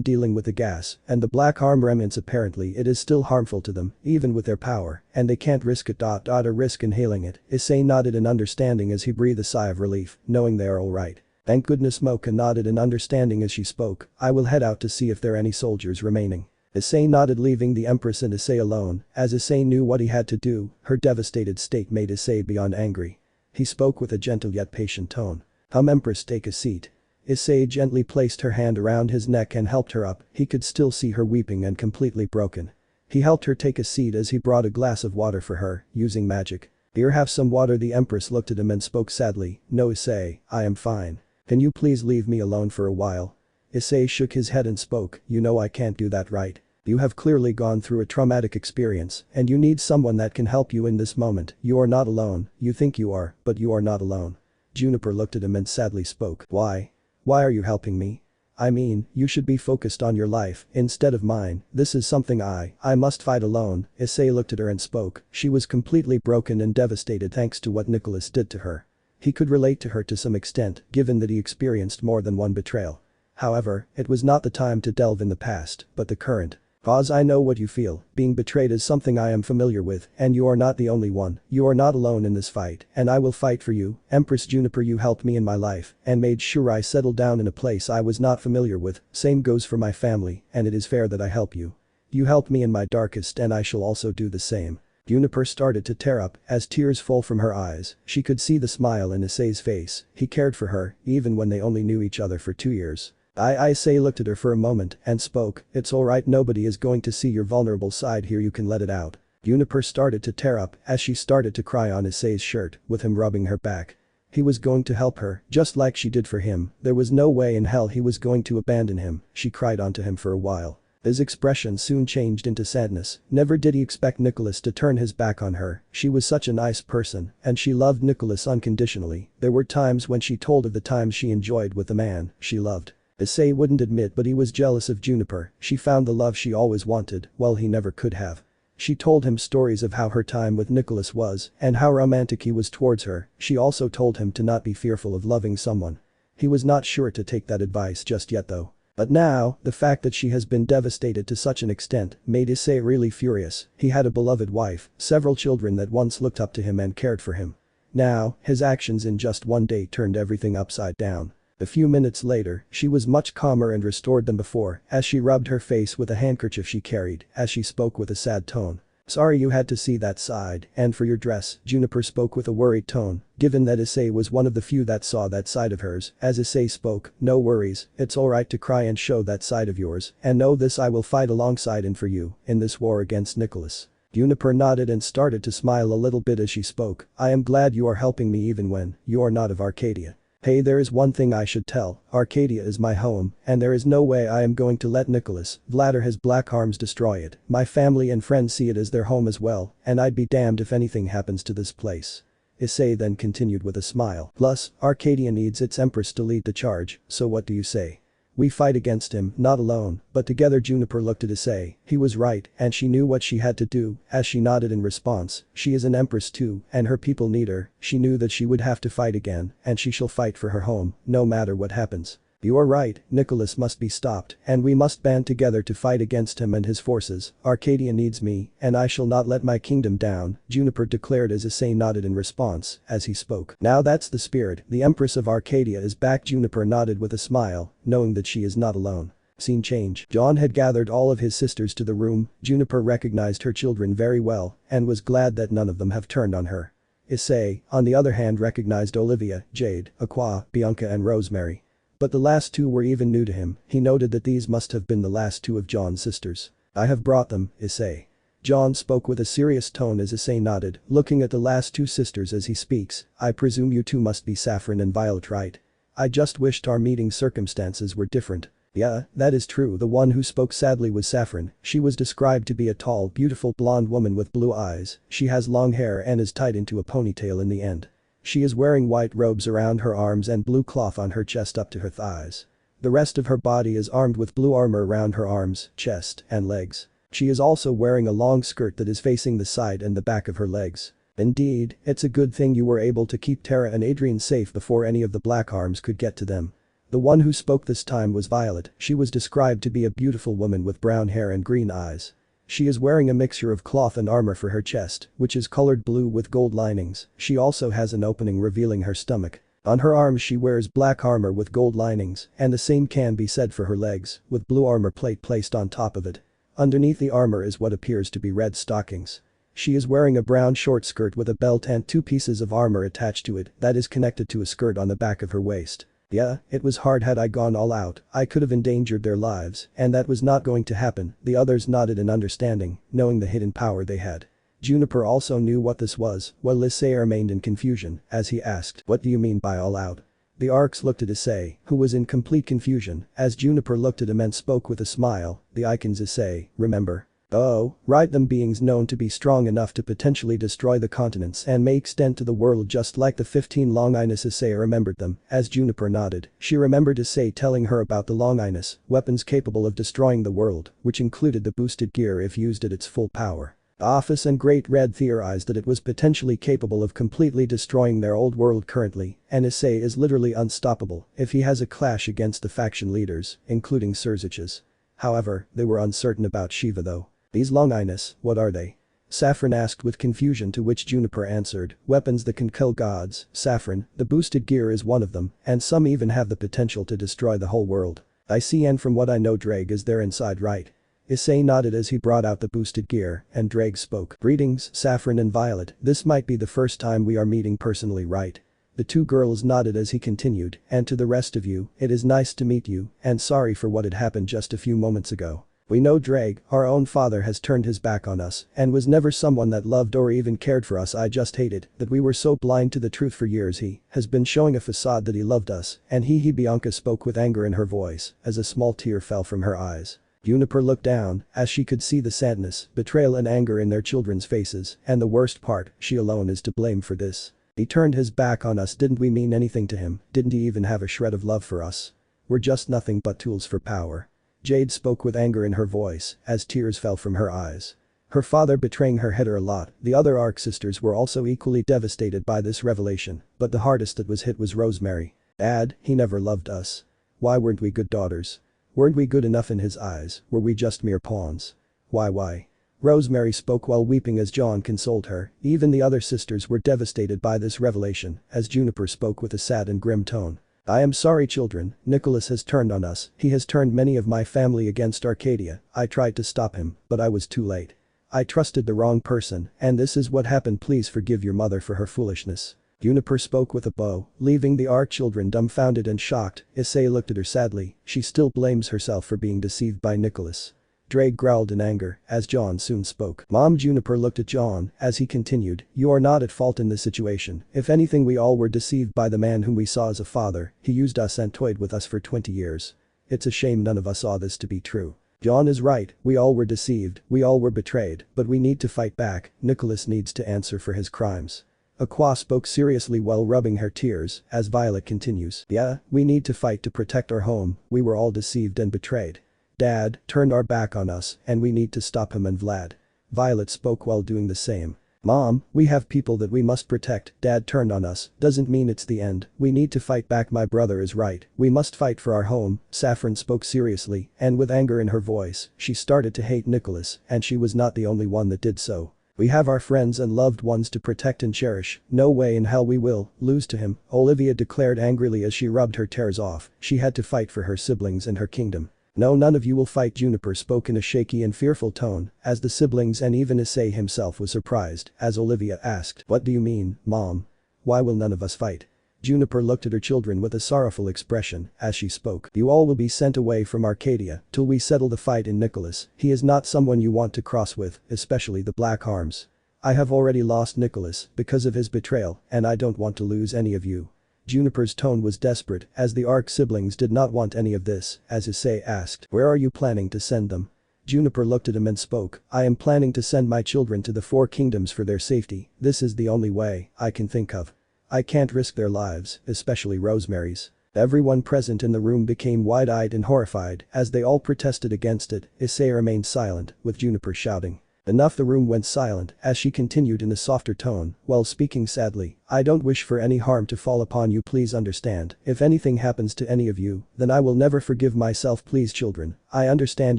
dealing with the gas and the Black Arm remnants. Apparently it is still harmful to them, even with their power, and they can't risk it. Or risk inhaling it. Issei nodded in understanding as he breathed a sigh of relief, knowing they are alright. Thank goodness. Mocha nodded in understanding as she spoke. I will head out to see if there are any soldiers remaining. Issei nodded, leaving the Empress and Issei alone, as Issei knew what he had to do. Her devastated state made Issei beyond angry. He spoke with a gentle yet patient tone. Empress, take a seat. Issei gently placed her hand around his neck and helped her up. He could still see her weeping and completely broken. He helped her take a seat as he brought a glass of water for her, using magic. Here, have some water. The Empress looked at him and spoke sadly. No, Issei, I am fine. Can you please leave me alone for a while? Issei shook his head and spoke, you know I can't do that, right? You have clearly gone through a traumatic experience and you need someone that can help you in this moment. You are not alone. You think you are, but you are not alone. Juniper looked at him and sadly spoke. Why? Why are you helping me? I mean, you should be focused on your life instead of mine. This is something I must fight alone. Issei looked at her and spoke. She was completely broken and devastated thanks to what Nicholas did to her. He could relate to her to some extent, given that he experienced more than one betrayal. However, it was not the time to delve in the past, but the current. Cause I know what you feel. Being betrayed is something I am familiar with, and you are not the only one. You are not alone in this fight, and I will fight for you. Empress Juniper, you helped me in my life and made sure I settled down in a place I was not familiar with. Same goes for my family, and it is fair that I help you. You helped me in my darkest and I shall also do the same. Juniper started to tear up as tears fell from her eyes. She could see the smile in Issei's face. He cared for her, even when they only knew each other for 2 years. Issei looked at her for a moment and spoke, it's alright, nobody is going to see your vulnerable side here, you can let it out. Juniper started to tear up as she started to cry on Issei's shirt, with him rubbing her back. He was going to help her, just like she did for him. There was no way in hell he was going to abandon him. She cried onto him for a while. His expression soon changed into sadness. Never did he expect Nicholas to turn his back on her. She was such a nice person, and she loved Nicholas unconditionally. There were times when she told of the times she enjoyed with the man she loved. Issei wouldn't admit, but he was jealous of Juniper. She found the love she always wanted, while he never could have. She told him stories of how her time with Nicholas was and how romantic he was towards her. She also told him to not be fearful of loving someone. He was not sure to take that advice just yet though. But now, the fact that she has been devastated to such an extent made Issei really furious. He had a beloved wife, several children that once looked up to him and cared for him. Now, his actions in just one day turned everything upside down. A few minutes later, she was much calmer and restored than before as she rubbed her face with a handkerchief she carried as she spoke with a sad tone. Sorry you had to see that side, and for your dress, Juniper spoke with a worried tone, given that Issei was one of the few that saw that side of hers. As Issei spoke, no worries, it's alright to cry and show that side of yours, and know this, I will fight alongside and for you in this war against Nicholas. Juniper nodded and started to smile a little bit as she spoke. I am glad you are helping me even when you are not of Arcadia. Hey, there is one thing I should tell, Arcadia is my home, and there is no way I am going to let Nicholas, Vladar his black arms destroy it. My family and friends see it as their home as well, and I'd be damned if anything happens to this place. Issei then continued with a smile. Plus, Arcadia needs its empress to lead the charge, so what do you say? We fight against him, not alone, but together. Juniper looked at Issei. He was right, and she knew what she had to do, as she nodded in response. She is an empress too, and her people need her. She knew that she would have to fight again, and she shall fight for her home, no matter what happens. You are right, Nicholas must be stopped, and we must band together to fight against him and his forces. Arcadia needs me, and I shall not let my kingdom down, Juniper declared as Issei nodded in response, as he spoke. Now that's the spirit, the Empress of Arcadia is back. Juniper nodded with a smile, knowing that she is not alone. Scene change. John had gathered all of his sisters to the room. Juniper recognized her children very well, and was glad that none of them have turned on her. Issei, on the other hand, recognized Olivia, Jade, Aqua, Bianca and Rosemary. But the last two were even new to him. He noted that these must have been the last two of John's sisters. I have brought them, Issei. John spoke with a serious tone as Issei nodded, looking at the last two sisters as he speaks. I presume you two must be Saffron and Violet, right? I just wished our meeting circumstances were different. Yeah, that is true. The one who spoke sadly was Saffron. She was described to be a tall, beautiful blonde woman with blue eyes. She has long hair and is tied into a ponytail in the end. She is wearing white robes around her arms and blue cloth on her chest up to her thighs. The rest of her body is armed with blue armor around her arms, chest, and legs. She is also wearing a long skirt that is facing the side and the back of her legs. Indeed, it's a good thing you were able to keep Tara and Adrian safe before any of the black arms could get to them. The one who spoke this time was Violet. She was described to be a beautiful woman with brown hair and green eyes. She is wearing a mixture of cloth and armor for her chest, which is colored blue with gold linings. She also has an opening revealing her stomach. On her arms she wears black armor with gold linings, and the same can be said for her legs, with blue armor plate placed on top of it. Underneath the armor is what appears to be red stockings. She is wearing a brown short skirt with a belt and two pieces of armor attached to it that is connected to a skirt on the back of her waist. Yeah, it was hard. Had I gone all out, I could have endangered their lives, and that was not going to happen. The others nodded in understanding, knowing the hidden power they had. Juniper also knew what this was, while Issei remained in confusion, as he asked, what do you mean by all out? The Arcs looked at Issei, who was in complete confusion, as Juniper looked at him and spoke with a smile, the icons Issei, remember? Oh, right, them beings known to be strong enough to potentially destroy the continents and may extend to the world just like the 15 Longinus. Issei remembered them, as Juniper nodded. She remembered Issei telling her about the Longinus, weapons capable of destroying the world, which included the boosted gear if used at its full power. The Office and Great Red theorized that it was potentially capable of completely destroying their old world currently, and Issei is literally unstoppable if he has a clash against the faction leaders, including Surzich's. However, they were uncertain about Shiva though. These Longinus, what are they? Saffron asked with confusion, to which Juniper answered, weapons that can kill gods. Saffron, the boosted gear is one of them, and some even have the potential to destroy the whole world. I see, and from what I know Drag is there inside, right? Issei nodded as he brought out the boosted gear, and Drag spoke. Greetings, Saffron and Violet, this might be the first time we are meeting personally, right? The two girls nodded as he continued, and to the rest of you, it is nice to meet you, and sorry for what had happened just a few moments ago. We know Drag, our own father, has turned his back on us and was never someone that loved or even cared for us. I just hated that we were so blind to the truth for years. He has been showing a facade that he loved us, and he Bianca spoke with anger in her voice as a small tear fell from her eyes. Juniper looked down as she could see the sadness, betrayal and anger in their children's faces, and the worst part, she alone is to blame for this. He turned his back on us. Didn't we mean anything to him? Didn't he even have a shred of love for us? We're just nothing but tools for power. Jade spoke with anger in her voice as tears fell from her eyes. Her father betraying her hit her a lot. The other Arc sisters were also equally devastated by this revelation, but the hardest that was hit was Rosemary. Dad, he never loved us. Why weren't we good daughters? Weren't we good enough in his eyes? Were we just mere pawns? Why? Rosemary spoke while weeping as John consoled her. Even the other sisters were devastated by this revelation, as Juniper spoke with a sad and grim tone. I am sorry, children, Nicholas has turned on us. He has turned many of my family against Arcadia. I tried to stop him, but I was too late. I trusted the wrong person, and this is what happened. Please forgive your mother for her foolishness. Juniper spoke with a bow, leaving the Arc children dumbfounded and shocked. Issei looked at her sadly. She still blames herself for being deceived by Nicholas. Drake growled in anger, as John soon spoke. Mom. Juniper looked at John, as he continued, you are not at fault in this situation, if anything we all were deceived by the man whom we saw as a father, he used us and toyed with us for 20 years. It's a shame none of us saw this to be true. John is right, we all were deceived, we all were betrayed, but we need to fight back, Nicholas needs to answer for his crimes. Aqua spoke seriously while rubbing her tears, as Violet continues. Yeah, we need to fight to protect our home, we were all deceived and betrayed. Dad turned our back on us, and we need to stop him and Vlad. Violet spoke while doing the same. Mom, we have people that we must protect, Dad turned on us, doesn't mean it's the end, we need to fight back, my brother is right, we must fight for our home, Saffron spoke seriously, and with anger in her voice, she started to hate Nicholas, and she was not the only one that did so. We have our friends and loved ones to protect and cherish, no way in hell we will lose to him, Olivia declared angrily as she rubbed her tears off, she had to fight for her siblings and her kingdom. No, none of you will fight, Juniper spoke in a shaky and fearful tone, as the siblings and even Issei himself was surprised, as Olivia asked, what do you mean, Mom? Why will none of us fight? Juniper looked at her children with a sorrowful expression, as she spoke. You all will be sent away from Arcadia, till we settle the fight in Nicholas, he is not someone you want to cross with, especially the Black Arms. I have already lost Nicholas, because of his betrayal, and I don't want to lose any of you. Juniper's tone was desperate, as the Arc siblings did not want any of this, as Issei asked, where are you planning to send them? Juniper looked at him and spoke, I am planning to send my children to the Four Kingdoms for their safety, this is the only way I can think of. I can't risk their lives, especially Rosemary's. Everyone present in the room became wide-eyed and horrified, as they all protested against it, Issei remained silent, with Juniper shouting. Enough, the room went silent, as she continued in a softer tone, while speaking sadly, I don't wish for any harm to fall upon you, please understand, if anything happens to any of you, then I will never forgive myself, please children, I understand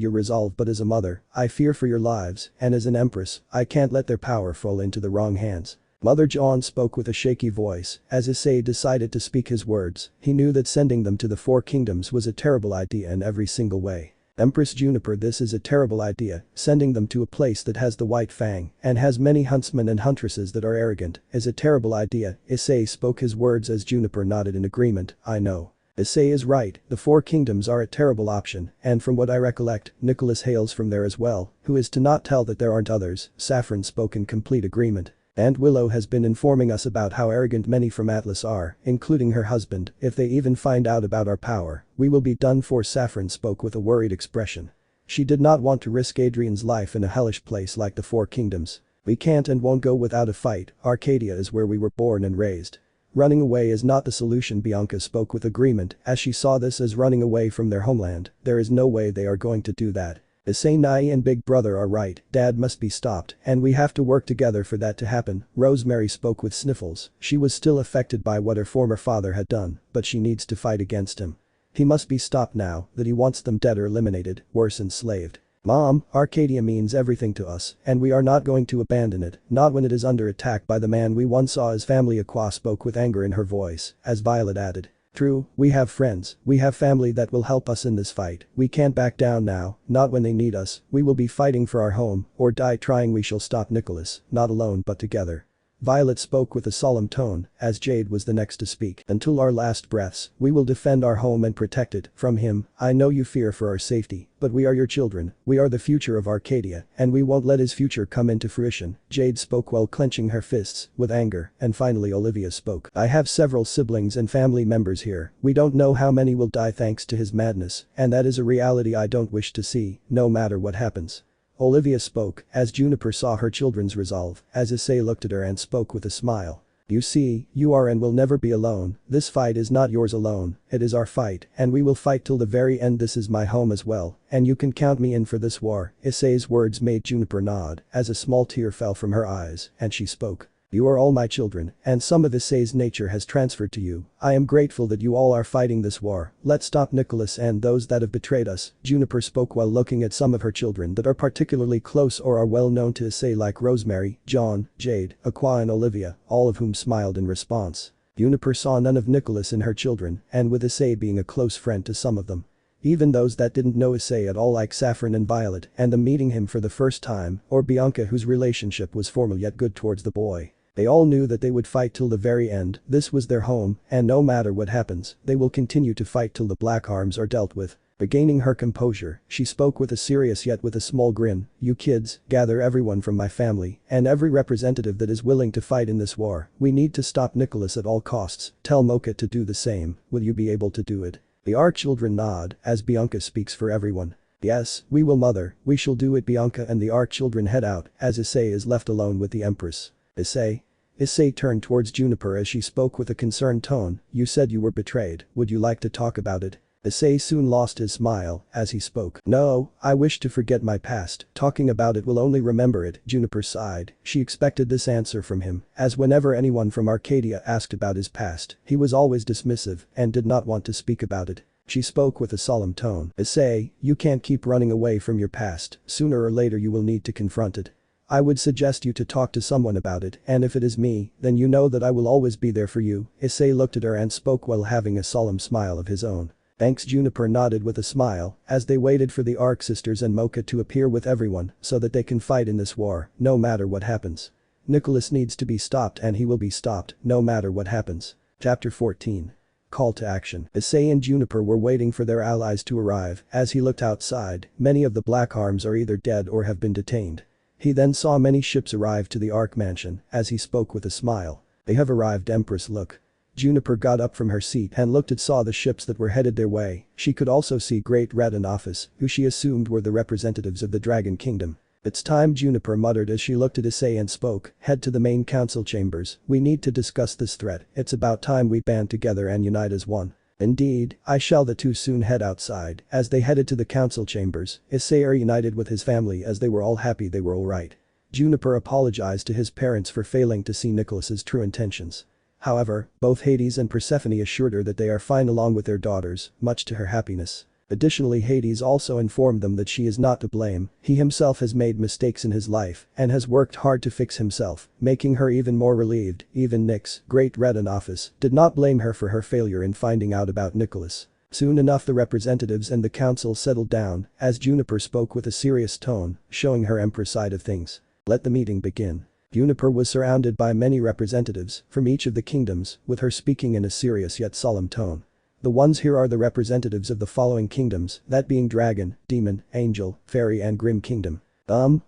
your resolve, but as a mother, I fear for your lives, and as an empress, I can't let their power fall into the wrong hands. Mother John spoke with a shaky voice, as Issei decided to speak his words, he knew that sending them to the Four Kingdoms was a terrible idea in every single way. Empress Juniper, this is a terrible idea, sending them to a place that has the White Fang and has many huntsmen and huntresses that are arrogant is a terrible idea, Issei spoke his words as Juniper nodded in agreement, I know. Issei is right, the Four Kingdoms are a terrible option, and from what I recollect, Nicholas hails from there as well, who is to not tell that there aren't others, Saffron spoke in complete agreement. And Willow has been informing us about how arrogant many from Atlas are, including her husband, if they even find out about our power, we will be done for, Saffron spoke with a worried expression. She did not want to risk Adrian's life in a hellish place like the Four Kingdoms. We can't and won't go without a fight, Arcadia is where we were born and raised. Running away is not the solution, Bianca spoke with agreement, as she saw this as running away from their homeland, there is no way they are going to do that. Issei, Nai and Big Brother are right, Dad must be stopped, and we have to work together for that to happen, Rosemary spoke with sniffles, she was still affected by what her former father had done, but she needs to fight against him. He must be stopped now that he wants them dead or eliminated, worse enslaved. Mom, Arcadia means everything to us, and we are not going to abandon it, not when it is under attack by the man we once saw as family, Aqua spoke with anger in her voice, as Violet added. True, we have friends, we have family that will help us in this fight, we can't back down now, not when they need us, we will be fighting for our home, or die trying, we shall stop Nicholas, not alone but together. Violet spoke with a solemn tone, as Jade was the next to speak. Until our last breaths, we will defend our home and protect it from him, I know you fear for our safety, but we are your children, we are the future of Arcadia, and we won't let his future come into fruition, Jade spoke while clenching her fists, with anger, and finally Olivia spoke. I have several siblings and family members here, we don't know how many will die thanks to his madness, and that is a reality I don't wish to see, no matter what happens. Olivia spoke, as Juniper saw her children's resolve, as Issei looked at her and spoke with a smile. You see, you are and will never be alone, this fight is not yours alone, it is our fight, and we will fight till the very end, this is my home as well, and you can count me in for this war, Issei's words made Juniper nod, as a small tear fell from her eyes, and she spoke. You are all my children, and some of Issei's nature has transferred to you, I am grateful that you all are fighting this war, let's stop Nicholas and those that have betrayed us, Juniper spoke while looking at some of her children that are particularly close or are well known to Issei like Rosemary, John, Jade, Aqua and Olivia, all of whom smiled in response. Juniper saw none of Nicholas in her children, and with Issei being a close friend to some of them. Even those that didn't know Issei at all like Saffron and Violet and them meeting him for the first time, or Bianca whose relationship was formal yet good towards the boy. They all knew that they would fight till the very end, this was their home, and no matter what happens, they will continue to fight till the Black Arms are dealt with. Regaining her composure, she spoke with a serious yet with a small grin, "You kids, gather everyone from my family, and every representative that is willing to fight in this war. We need to stop Nicholas at all costs. Tell Mocha to do the same. Will you be able to do it?" The Archchildren nod, as Bianca speaks for everyone. "Yes, we will, mother, we shall do it." Bianca and the Archchildren head out, as Issei is left alone with the Empress. Issei turned towards Juniper as she spoke with a concerned tone, "You said you were betrayed, would you like to talk about it?" Issei soon lost his smile as he spoke. "No, I wish to forget my past, talking about it will only remember it." Juniper sighed, she expected this answer from him, as whenever anyone from Arcadia asked about his past, he was always dismissive and did not want to speak about it. She spoke with a solemn tone. "Issei, you can't keep running away from your past, sooner or later you will need to confront it. I would suggest you to talk to someone about it, and if it is me, then you know that I will always be there for you." Issei looked at her and spoke while having a solemn smile of his own. "Thanks." Juniper nodded with a smile, as they waited for the Arc Sisters and Mocha to appear with everyone so that they can fight in this war, no matter what happens. Nicholas needs to be stopped and he will be stopped, no matter what happens. Chapter 14. Call to action. Issei and Juniper were waiting for their allies to arrive. As he looked outside, many of the Black Arms are either dead or have been detained. He then saw many ships arrive to the Arc Mansion, as he spoke with a smile. "They have arrived." Empress look. Juniper got up from her seat and saw the ships that were headed their way. She could also see Great Red in office, who she assumed were the representatives of the Dragon Kingdom. "It's time," Juniper muttered as she looked at Issei and spoke, "Head to the main council chambers. We need to discuss this threat. It's about time we band together and unite as one." "Indeed, I shall." The two soon head outside. As they headed to the council chambers, Issei reunited with his family as they were all happy they were all right. Juniper apologized to his parents for failing to see Nicholas's true intentions. However, both Hades and Persephone assured her that they are fine along with their daughters, much to her happiness. Additionally, Hades also informed them that she is not to blame. He himself has made mistakes in his life and has worked hard to fix himself, making her even more relieved. Even Nyx, Great Red in office, did not blame her for her failure in finding out about Nicholas. Soon enough the representatives and the council settled down, as Juniper spoke with a serious tone, showing her Empress side of things. "Let the meeting begin." Juniper was surrounded by many representatives from each of the kingdoms, with her speaking in a serious yet solemn tone. "The ones here are the representatives of the following kingdoms, that being Dragon, Demon, Angel, Fairy and Grim Kingdom."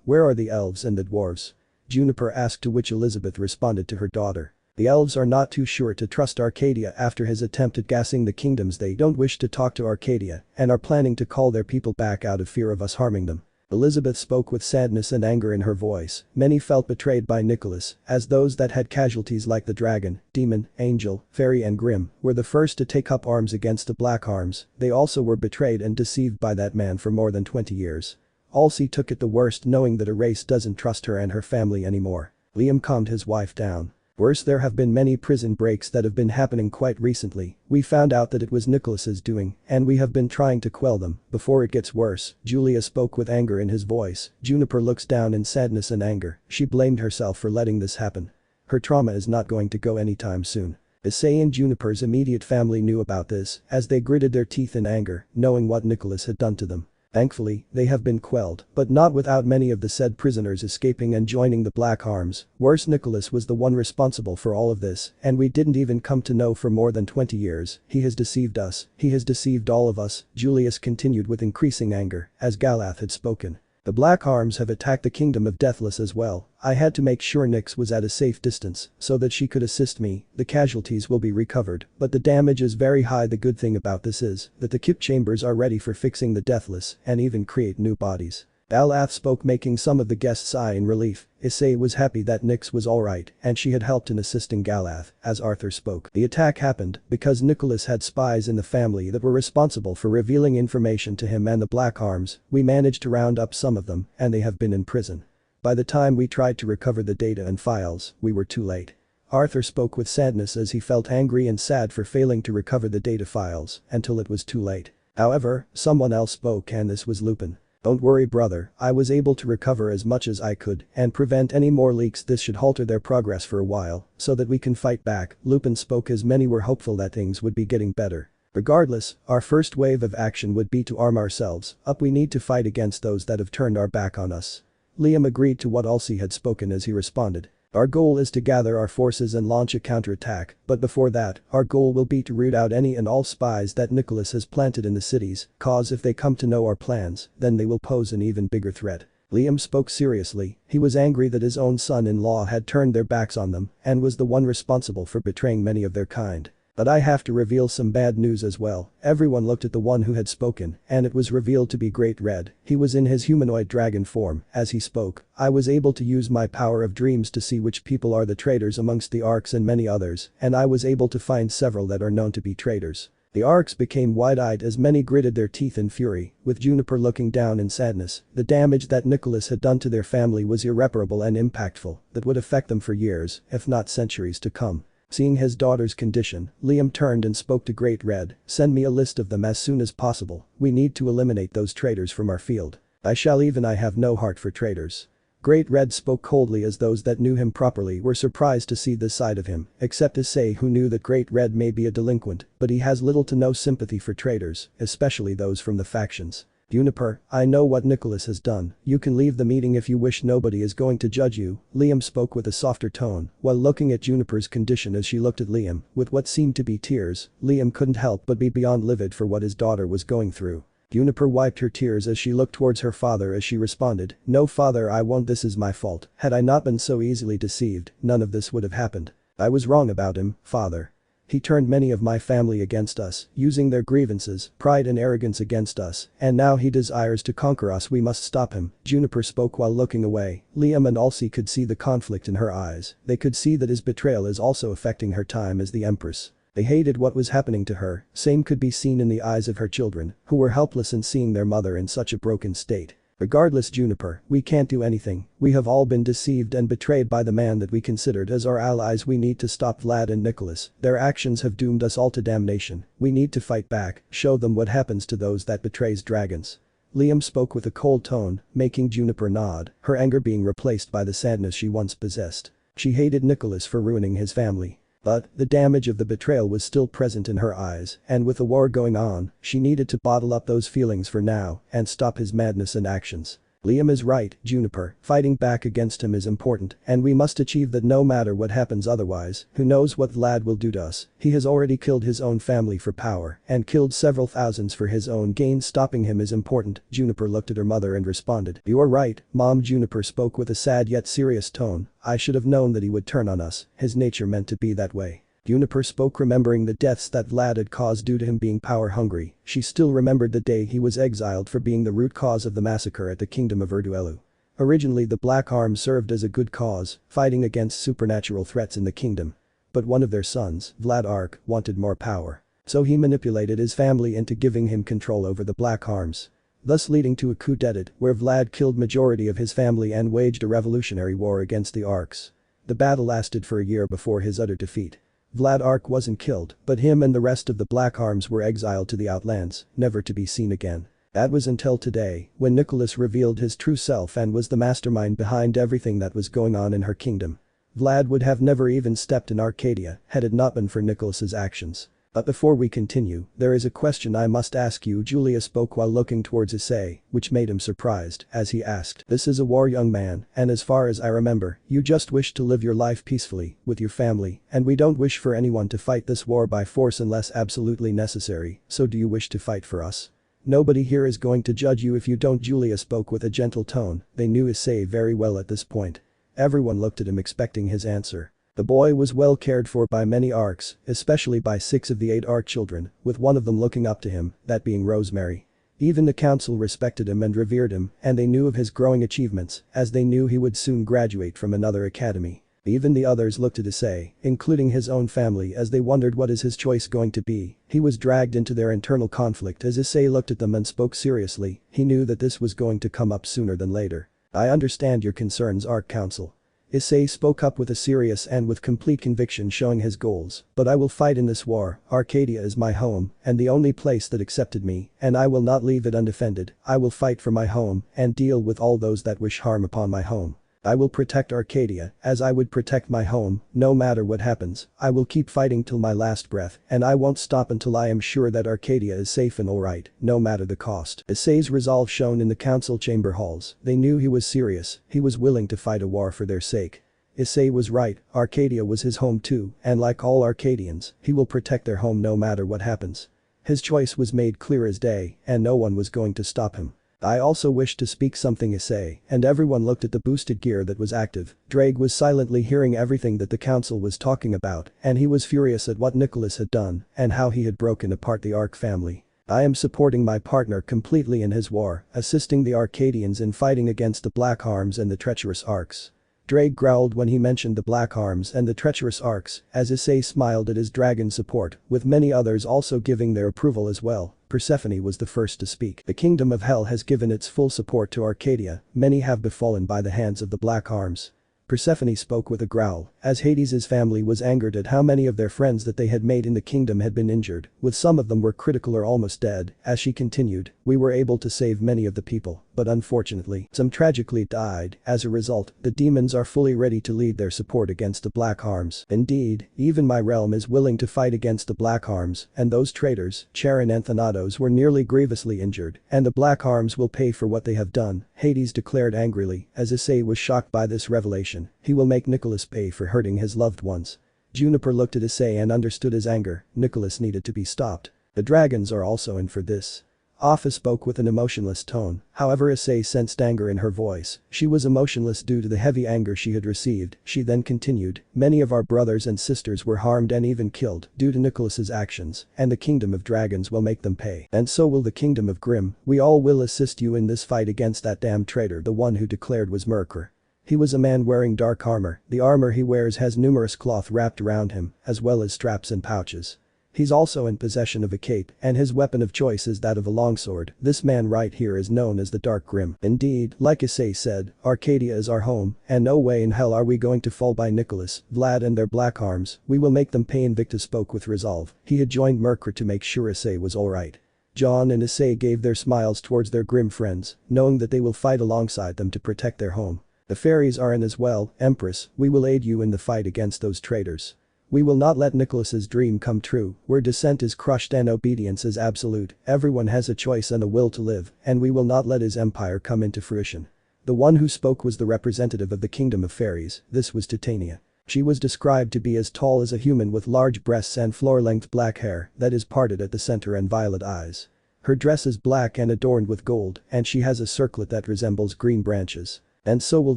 Where are the elves and the dwarves?" Juniper asked, to which Elizabeth responded to her daughter. "The elves are not too sure to trust Arcadia after his attempt at gassing the kingdoms. They don't wish to talk to Arcadia and are planning to call their people back out of fear of us harming them." Elizabeth spoke with sadness and anger in her voice. Many felt betrayed by Nicholas, as those that had casualties like the Dragon, Demon, Angel, Fairy and Grim were the first to take up arms against the Black Arms. They also were betrayed and deceived by that man for more than 20 years. Halsey took it the worst, knowing that a race doesn't trust her and her family anymore. Liam calmed his wife down. "Worse, there have been many prison breaks that have been happening quite recently. We found out that it was Nicholas's doing, and we have been trying to quell them before it gets worse." Julia spoke with anger in his voice. Juniper looks down in sadness and anger. She blamed herself for letting this happen. Her trauma is not going to go anytime soon. Issei and Juniper's immediate family knew about this, as they gritted their teeth in anger, knowing what Nicholas had done to them. Thankfully, they have been quelled, but not without many of the said prisoners escaping and joining the Black Arms. Worse, Nicholas was the one responsible for all of this, and we didn't even come to know for more than 20 years. He has deceived us. He has deceived all of us. Julius continued with increasing anger, as Galath had spoken. "The Black Arms have attacked the Kingdom of Deathless as well. I had to make sure Nyx was at a safe distance so that she could assist me. The casualties will be recovered, but the damage is very high. The good thing about this is that the Kip chambers are ready for fixing the Deathless and even create new bodies." Galath spoke, making some of the guests sigh in relief. Issei was happy that Nyx was alright and she had helped in assisting Galath. As Arthur spoke, "The attack happened because Nicholas had spies in the family that were responsible for revealing information to him and the Black Arms. We managed to round up some of them and they have been in prison. By the time we tried to recover the data and files, we were too late." Arthur spoke with sadness as he felt angry and sad for failing to recover the data files until it was too late. However, someone else spoke, and this was Lupin. "Don't worry, brother, I was able to recover as much as I could and prevent any more leaks. This should halter their progress for a while so that we can fight back." Lupin spoke as many were hopeful that things would be getting better. "Regardless, our first wave of action would be to arm ourselves up. We need to fight against those that have turned our back on us." Liam agreed to what Halsey had spoken as he responded. Our goal is to gather our forces and launch a counterattack, but before that, our goal will be to root out any and all spies that Nicholas has planted in the cities, cause if they come to know our plans, then they will pose an even bigger threat. Liam spoke seriously. He was angry that his own son-in-law had turned their backs on them and was the one responsible for betraying many of their kind. But I have to reveal some bad news as well. Everyone looked at the one who had spoken, and it was revealed to be Great Red. He was in his humanoid dragon form. As he spoke, I was able to use my power of dreams to see which people are the traitors amongst the Arcs and many others, and I was able to find several that are known to be traitors. The Arcs became wide-eyed as many gritted their teeth in fury, with Juniper looking down in sadness. The damage that Nicholas had done to their family was irreparable and impactful, that would affect them for years, if not centuries to come. Seeing his daughter's condition, Liam turned and spoke to Great Red, "Send me a list of them as soon as possible. We need to eliminate those traitors from our field. I have no heart for traitors." Great Red spoke coldly as those that knew him properly were surprised to see this side of him, except Issei, who knew that Great Red may be a delinquent, but he has little to no sympathy for traitors, especially those from the factions. "Juniper, I know what Nicholas has done. You can leave the meeting if you wish. Nobody is going to judge you," Liam spoke with a softer tone, while looking at Juniper's condition as she looked at Liam, with what seemed to be tears. Liam couldn't help but be beyond livid for what his daughter was going through. Juniper wiped her tears as she looked towards her father as she responded, "No father, I won't. This is my fault. Had I not been so easily deceived, none of this would have happened. I was wrong about him, father. He turned many of my family against us, using their grievances, pride and arrogance against us, and now he desires to conquer us. We must stop him." Juniper spoke while looking away. Liam and Ulsi could see the conflict in her eyes. They could see that his betrayal is also affecting her time as the Empress. They hated what was happening to her. Same could be seen in the eyes of her children, who were helpless in seeing their mother in such a broken state. "Regardless, Juniper, we can't do anything. We have all been deceived and betrayed by the man that we considered as our allies. We need to stop Vlad and Nicholas. Their actions have doomed us all to damnation. We need to fight back, show them what happens to those that betrays dragons." Liam spoke with a cold tone, making Juniper nod, her anger being replaced by the sadness she once possessed. She hated Nicholas for ruining his family. But, the damage of the betrayal was still present in her eyes, and with the war going on, she needed to bottle up those feelings for now and stop his madness and actions. Liam is right, Juniper, fighting back against him is important, and we must achieve that no matter what happens otherwise. Who knows what Vlad will do to us? He has already killed his own family for power and killed several thousands for his own gain. Stopping him is important. Juniper looked at her mother and responded, "You are right, Mom." Juniper spoke with a sad yet serious tone, "I should have known that he would turn on us. His nature meant to be that way." Juniper spoke remembering the deaths that Vlad had caused due to him being power-hungry. She still remembered the day he was exiled for being the root cause of the massacre at the kingdom of Hyoudou. Originally the Black Arm served as a good cause, fighting against supernatural threats in the kingdom. But one of their sons, Vlad Ark, wanted more power. So he manipulated his family into giving him control over the Black Arms. Thus leading to a coup d'etat, where Vlad killed majority of his family and waged a revolutionary war against the Arcs. The battle lasted for a year before his utter defeat. Vlad Ark wasn't killed, but him and the rest of the Black Arms were exiled to the Outlands, never to be seen again. That was until today, when Nicholas revealed his true self and was the mastermind behind everything that was going on in her kingdom. Vlad would have never even stepped in Arcadia had it not been for Nicholas's actions. But before we continue, there is a question I must ask you. Julia spoke while looking towards Issei, which made him surprised, as he asked, "This is a war, young man, and as far as I remember, you just wish to live your life peacefully, with your family, and we don't wish for anyone to fight this war by force unless absolutely necessary, so do you wish to fight for us? Nobody here is going to judge you if you don't." Julia spoke with a gentle tone. They knew Issei very well at this point. Everyone looked at him expecting his answer. The boy was well cared for by many Arcs, especially by 6 of the 8 Arc children, with one of them looking up to him, that being Rosemary. Even the council respected him and revered him, and they knew of his growing achievements, as they knew he would soon graduate from another academy. Even the others looked at Issei, including his own family, as they wondered what is his choice going to be. He was dragged into their internal conflict as Issei looked at them and spoke seriously. He knew that this was going to come up sooner than later. "I understand your concerns, Arc Council." Issei spoke up with a serious and with complete conviction, showing his goals, "But I will fight in this war. Arcadia is my home and the only place that accepted me, and I will not leave it undefended. I will fight for my home and deal with all those that wish harm upon my home. I will protect Arcadia as I would protect my home, no matter what happens. I will keep fighting till my last breath, and I won't stop until I am sure that Arcadia is safe and alright, no matter the cost." Issei's resolve shone in the council chamber halls. They knew he was serious, he was willing to fight a war for their sake. Issei was right, Arcadia was his home too, and like all Arcadians, he will protect their home no matter what happens. His choice was made clear as day, and no one was going to stop him. I also wish to speak something, Issei, and everyone looked at the boosted gear that was active. Drake was silently hearing everything that the council was talking about, and he was furious at what Nicholas had done, and how he had broken apart the Arc family. I am supporting my partner completely in his war, assisting the Arcadians in fighting against the Black Arms and the treacherous Arcs. Drake growled when he mentioned the Black Arms and the treacherous Arcs, as Issei smiled at his dragon support, with many others also giving their approval as well. Persephone was the first to speak. The kingdom of hell has given its full support to Arcadia, many have befallen by the hands of the Black Arms. Persephone spoke with a growl, as Hades' family was angered at how many of their friends that they had made in the kingdom had been injured, with some of them were critical or almost dead. As she continued, we were able to save many of the people, but unfortunately, some tragically died. As a result, the demons are fully ready to lead their support against the Black Arms. Indeed, even my realm is willing to fight against the Black Arms, and those traitors, Charon and Thanatos, were nearly grievously injured, and the Black Arms will pay for what they have done, Hades declared angrily, as Issei was shocked by this revelation. He will make Nicholas pay for hurting his loved ones. Juniper looked at Issei and understood his anger. Nicholas needed to be stopped. The dragons are also in for this. Offa spoke with an emotionless tone, however Issei sensed anger in her voice. She was emotionless due to the heavy anger she had received. She then continued, many of our brothers and sisters were harmed and even killed due to Nicholas's actions, and the kingdom of dragons will make them pay. And so will the kingdom of Grimm. We all will assist you in this fight against that damn traitor. The one who declared was Merkur. He was a man wearing dark armor. The armor he wears has numerous cloth wrapped around him, as well as straps and pouches. He's also in possession of a cape, and his weapon of choice is that of a longsword. This man right here is known as the Dark Grimm. Indeed, like Issei said, Arcadia is our home, and no way in hell are we going to fall by Nicholas, Vlad and their Black Arms. We will make them pay. Invictus spoke with resolve. He had joined Merkur to make sure Issei was alright. John and Issei gave their smiles towards their Grimm friends, knowing that they will fight alongside them to protect their home. The fairies are in as well, Empress, we will aid you in the fight against those traitors. We will not let Nicholas's dream come true, where dissent is crushed and obedience is absolute. Everyone has a choice and a will to live, and we will not let his empire come into fruition. The one who spoke was the representative of the kingdom of fairies. This was Titania. She was described to be as tall as a human with large breasts and floor-length black hair that is parted at the center and violet eyes. Her dress is black and adorned with gold, and she has a circlet that resembles green branches. And so will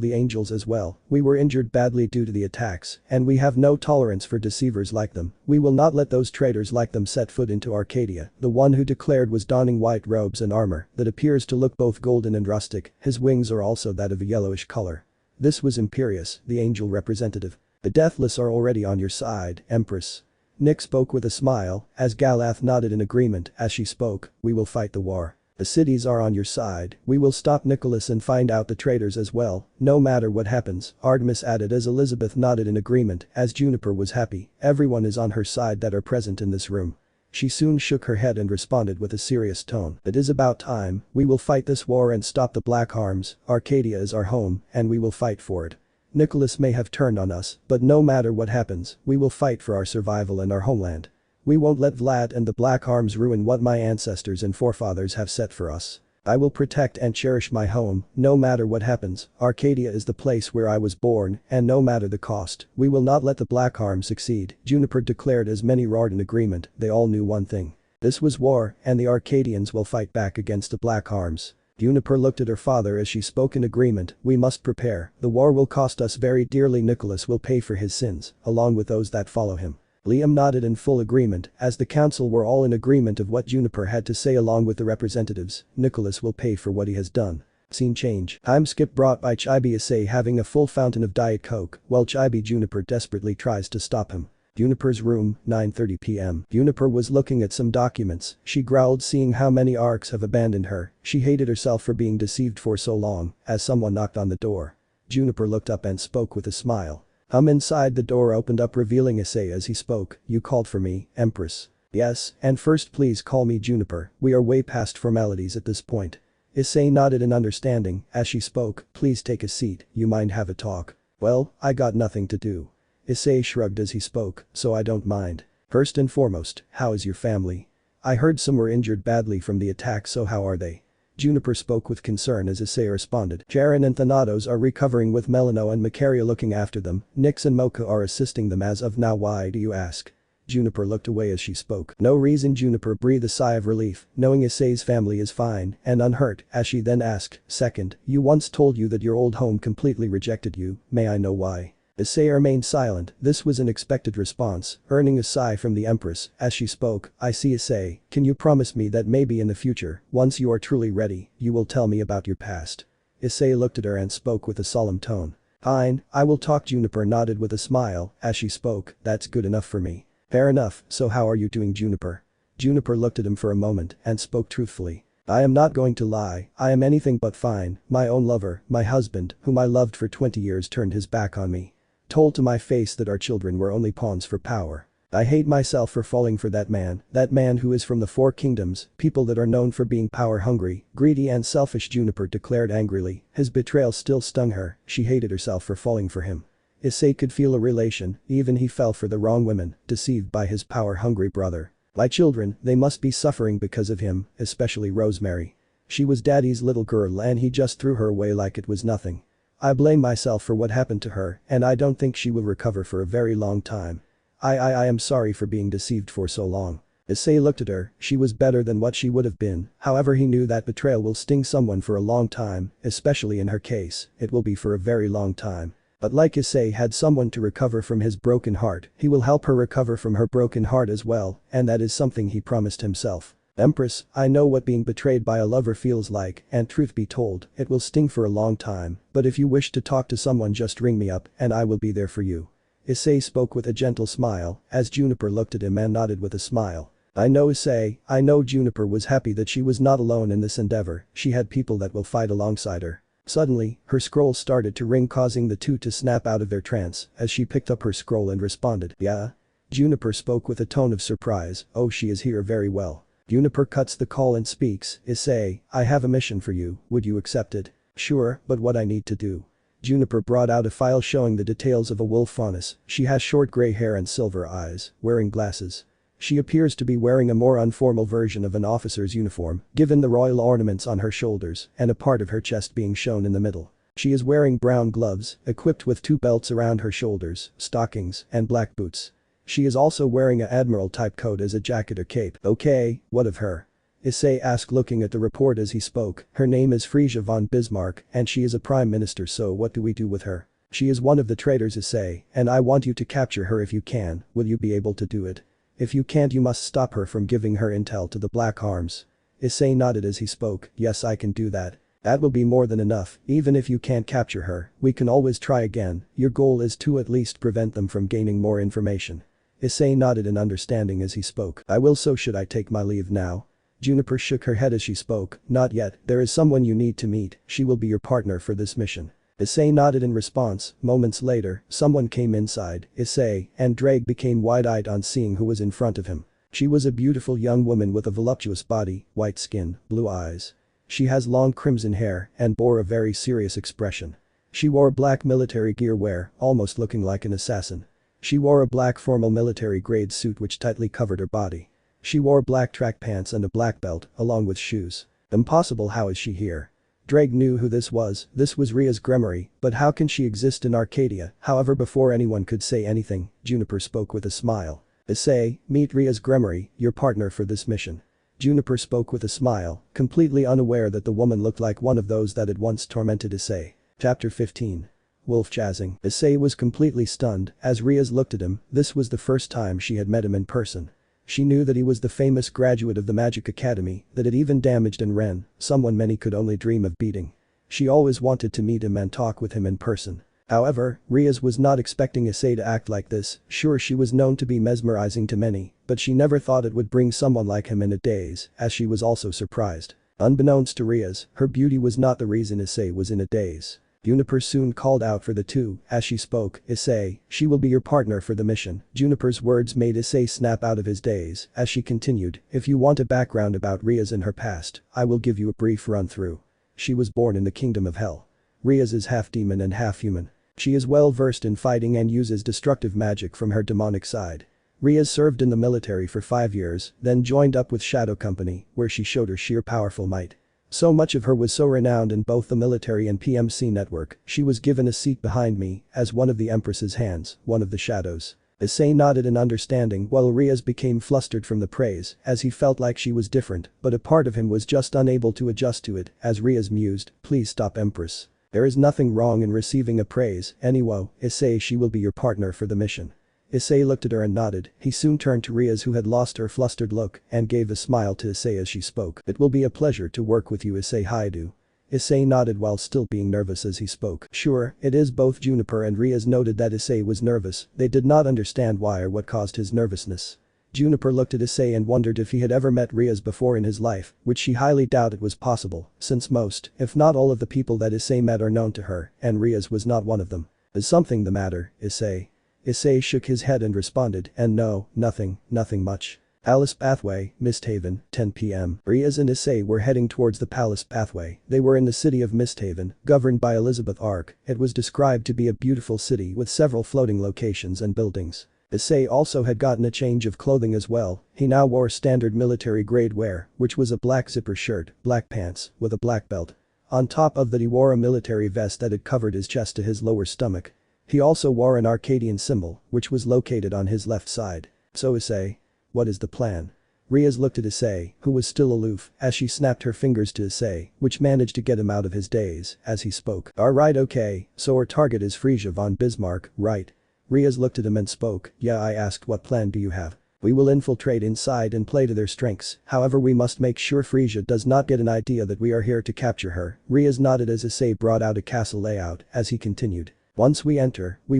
the angels as well. We were injured badly due to the attacks, and we have no tolerance for deceivers like them. We will not let those traitors like them set foot into Arcadia. The one who declared was donning white robes and armor that appears to look both golden and rustic. His wings are also that of a yellowish color. This was Imperius, the angel representative. The deathless are already on your side, Empress. Nick spoke with a smile, as Galath nodded in agreement. As she spoke, we will fight the war. The cities are on your side. We will stop Nicholas and find out the traitors as well, no matter what happens, Artemis added as Elizabeth nodded in agreement. As Juniper was happy, everyone is on her side that are present in this room. She soon shook her head and responded with a serious tone. It is about time. We will fight this war and stop the Black Arms. Arcadia is our home, and we will fight for it. Nicholas may have turned on us, but no matter what happens, we will fight for our survival and our homeland. We won't let Vlad and the Black Arms ruin what my ancestors and forefathers have set for us. I will protect and cherish my home, no matter what happens. Arcadia is the place where I was born, and no matter the cost, we will not let the Black Arms succeed, Juniper declared as many roared in agreement. They all knew one thing. This was war, and the Arcadians will fight back against the Black Arms. Juniper looked at her father as she spoke in agreement. We must prepare. The war will cost us very dearly. Nicholas will pay for his sins, along with those that follow him. Liam nodded in full agreement, as the council were all in agreement of what Juniper had to say along with the representatives. Nicholas will pay for what he has done. Scene change. Time skip brought by Chibi. Issei having a full fountain of Diet Coke, while Chibi Juniper desperately tries to stop him. Juniper's room, 9:30 p.m. Juniper was looking at some documents. She growled seeing how many arcs have abandoned her. She hated herself for being deceived for so long, as someone knocked on the door. Juniper looked up and spoke with a smile. Inside the door opened up revealing Issei as he spoke. You called for me, Empress. Yes, and first please call me Juniper. We are way past formalities at this point. Issei nodded in understanding as she spoke. Please take a seat, you mind have a talk? Well, I got nothing to do. Issei shrugged as he spoke, so I don't mind. First and foremost, how is your family? I heard some were injured badly from the attack, so how are they? Juniper spoke with concern as Issei responded. Jaren and Thanatos are recovering with Melano and Macaria looking after them. Nyx and Mocha are assisting them as of now. Why do you ask? Juniper looked away as she spoke. No reason. Juniper breathed a sigh of relief, knowing Issei's family is fine and unhurt, as she then asked, second, you once told you that your old home completely rejected you, may I know why? Issei remained silent. This was an expected response, earning a sigh from the Empress. As she spoke, I see. Issei, can you promise me that maybe in the future, once you are truly ready, you will tell me about your past? Issei looked at her and spoke with a solemn tone. Fine, I will talk. Juniper nodded with a smile as she spoke. That's good enough for me. Fair enough, so how are you doing, Juniper? Juniper looked at him for a moment and spoke truthfully. I am not going to lie, I am anything but fine. My own lover, my husband, whom I loved for 20 years, turned his back on me. Told to my face that our children were only pawns for power. I hate myself for falling for that man who is from the Four Kingdoms, people that are known for being power-hungry, greedy and selfish. Juniper declared angrily. His betrayal still stung her, she hated herself for falling for him. Issei could feel a relation, even he fell for the wrong women, deceived by his power-hungry brother. My children, they must be suffering because of him, especially Rosemary. She was daddy's little girl and he just threw her away like it was nothing. I blame myself for what happened to her and I don't think she will recover for a very long time. I am sorry for being deceived for so long. Issei looked at her, she was better than what she would have been, however he knew that betrayal will sting someone for a long time, especially in her case, it will be for a very long time. But like Issei had someone to recover from his broken heart, he will help her recover from her broken heart as well, and that is something he promised himself. Empress, I know what being betrayed by a lover feels like, and truth be told, it will sting for a long time, but if you wish to talk to someone just ring me up and I will be there for you. Issei spoke with a gentle smile, as Juniper looked at him and nodded with a smile. I know, Issei, I know. Juniper was happy that she was not alone in this endeavor, she had people that will fight alongside her. Suddenly, her scroll started to ring, causing the two to snap out of their trance as she picked up her scroll and responded. Yeah? Juniper spoke with a tone of surprise. Oh, she is here, very well. Juniper cuts the call and speaks. Issei, I have a mission for you, would you accept it? Sure, but what I need to do? Juniper brought out a file showing the details of a wolf faunus. She has short gray hair and silver eyes, wearing glasses. She appears to be wearing a more informal version of an officer's uniform, given the royal ornaments on her shoulders and a part of her chest being shown in the middle. She is wearing brown gloves, equipped with 2 belts around her shoulders, stockings, and black boots. She is also wearing a admiral-type coat as a jacket or cape. Okay, what of her? Issei asked, looking at the report as he spoke. Her name is Frisia von Bismarck and she is a prime minister, so what do we do with her? She is one of the traitors, Issei, and I want you to capture her if you can. Will you be able to do it? If you can't, you must stop her from giving her intel to the Black Arms. Issei nodded as he spoke. Yes, I can do that. That will be more than enough. Even if you can't capture her, we can always try again. Your goal is to at least prevent them from gaining more information. Issei nodded in understanding as he spoke. I will. So should I take my leave now? Juniper shook her head as she spoke. Not yet, there is someone you need to meet, she will be your partner for this mission. Issei nodded in response. Moments later, someone came inside. Issei and Drake became wide-eyed on seeing who was in front of him. She was a beautiful young woman with a voluptuous body, white skin, blue eyes. She has long crimson hair and bore a very serious expression. She wore black military gear wear, almost looking like an assassin. She wore a black formal military grade suit which tightly covered her body. She wore black track pants and a black belt, along with shoes. Impossible, how is she here? Drake knew who this was Rias Gremory, but how can she exist in Arcadia? However, before anyone could say anything, Juniper spoke with a smile. Issei, meet Rias Gremory, your partner for this mission. Juniper spoke with a smile, completely unaware that the woman looked like one of those that had once tormented Issei. Chapter 15. Wolf Jazzing. Issei was completely stunned as Rias looked at him. This was the first time she had met him in person. She knew that he was the famous graduate of the Magic Academy that had even damaged Ren, someone many could only dream of beating. She always wanted to meet him and talk with him in person. However, Rias was not expecting Issei to act like this. Sure, she was known to be mesmerizing to many, but she never thought it would bring someone like him in a daze, as she was also surprised. Unbeknownst to Rias, her beauty was not the reason Issei was in a daze. Juniper soon called out for the two as she spoke. Issei, she will be your partner for the mission. Juniper's words made Issei snap out of his daze as she continued. If you want a background about Rias and her past, I will give you a brief run-through. She was born in the Kingdom of Hell. Rias is half demon and half human. She is well versed in fighting and uses destructive magic from her demonic side. Rias served in the military for 5 years, then joined up with Shadow Company, where she showed her sheer powerful might. So much of her was so renowned in both the military and PMC network, she was given a seat behind me, as one of the Empress's hands, one of the shadows. Issei nodded in understanding while Rias became flustered from the praise, as he felt like she was different, but a part of him was just unable to adjust to it, as Rias mused, "Please stop, Empress. There is nothing wrong in receiving a praise, anyway, Issei, she will be your partner for the mission." Issei looked at her and nodded. He soon turned to Rias, who had lost her flustered look, and gave a smile to Issei as she spoke. "It will be a pleasure to work with you, Issei Hyoudou." Issei nodded while still being nervous as he spoke. Sure, it is. Both Juniper and Rias noted that Issei was nervous. They did not understand why or what caused his nervousness. Juniper looked at Issei and wondered if he had ever met Rias before in his life, which she highly doubted was possible, since most, if not all of the people that Issei met are known to her, and Rias was not one of them. "Is something the matter, Issei?" Issei shook his head and responded, "And no, nothing much." Palace Pathway, Misthaven, 10 p.m. Rias and Issei were heading towards the Palace Pathway. They were in the city of Misthaven, governed by Elizabeth Arc. It was described to be a beautiful city with several floating locations and buildings. Issei also had gotten a change of clothing as well. He now wore standard military grade wear, which was a black zipper shirt, black pants, with a black belt. On top of that he wore a military vest that had covered his chest to his lower stomach. He also wore an Arcadian symbol, which was located on his left side. "So Issei, what is the plan?" Rias looked at Issei, who was still aloof, as she snapped her fingers to Issei, which managed to get him out of his daze, as he spoke. "Alright, okay, so our target is Frisia von Bismarck, right?" Rias looked at him and spoke. "Yeah, I asked what plan do you have? We will infiltrate inside and play to their strengths, however we must make sure Frisia does not get an idea that we are here to capture her." Rias nodded as Issei brought out a castle layout, as he continued. "Once we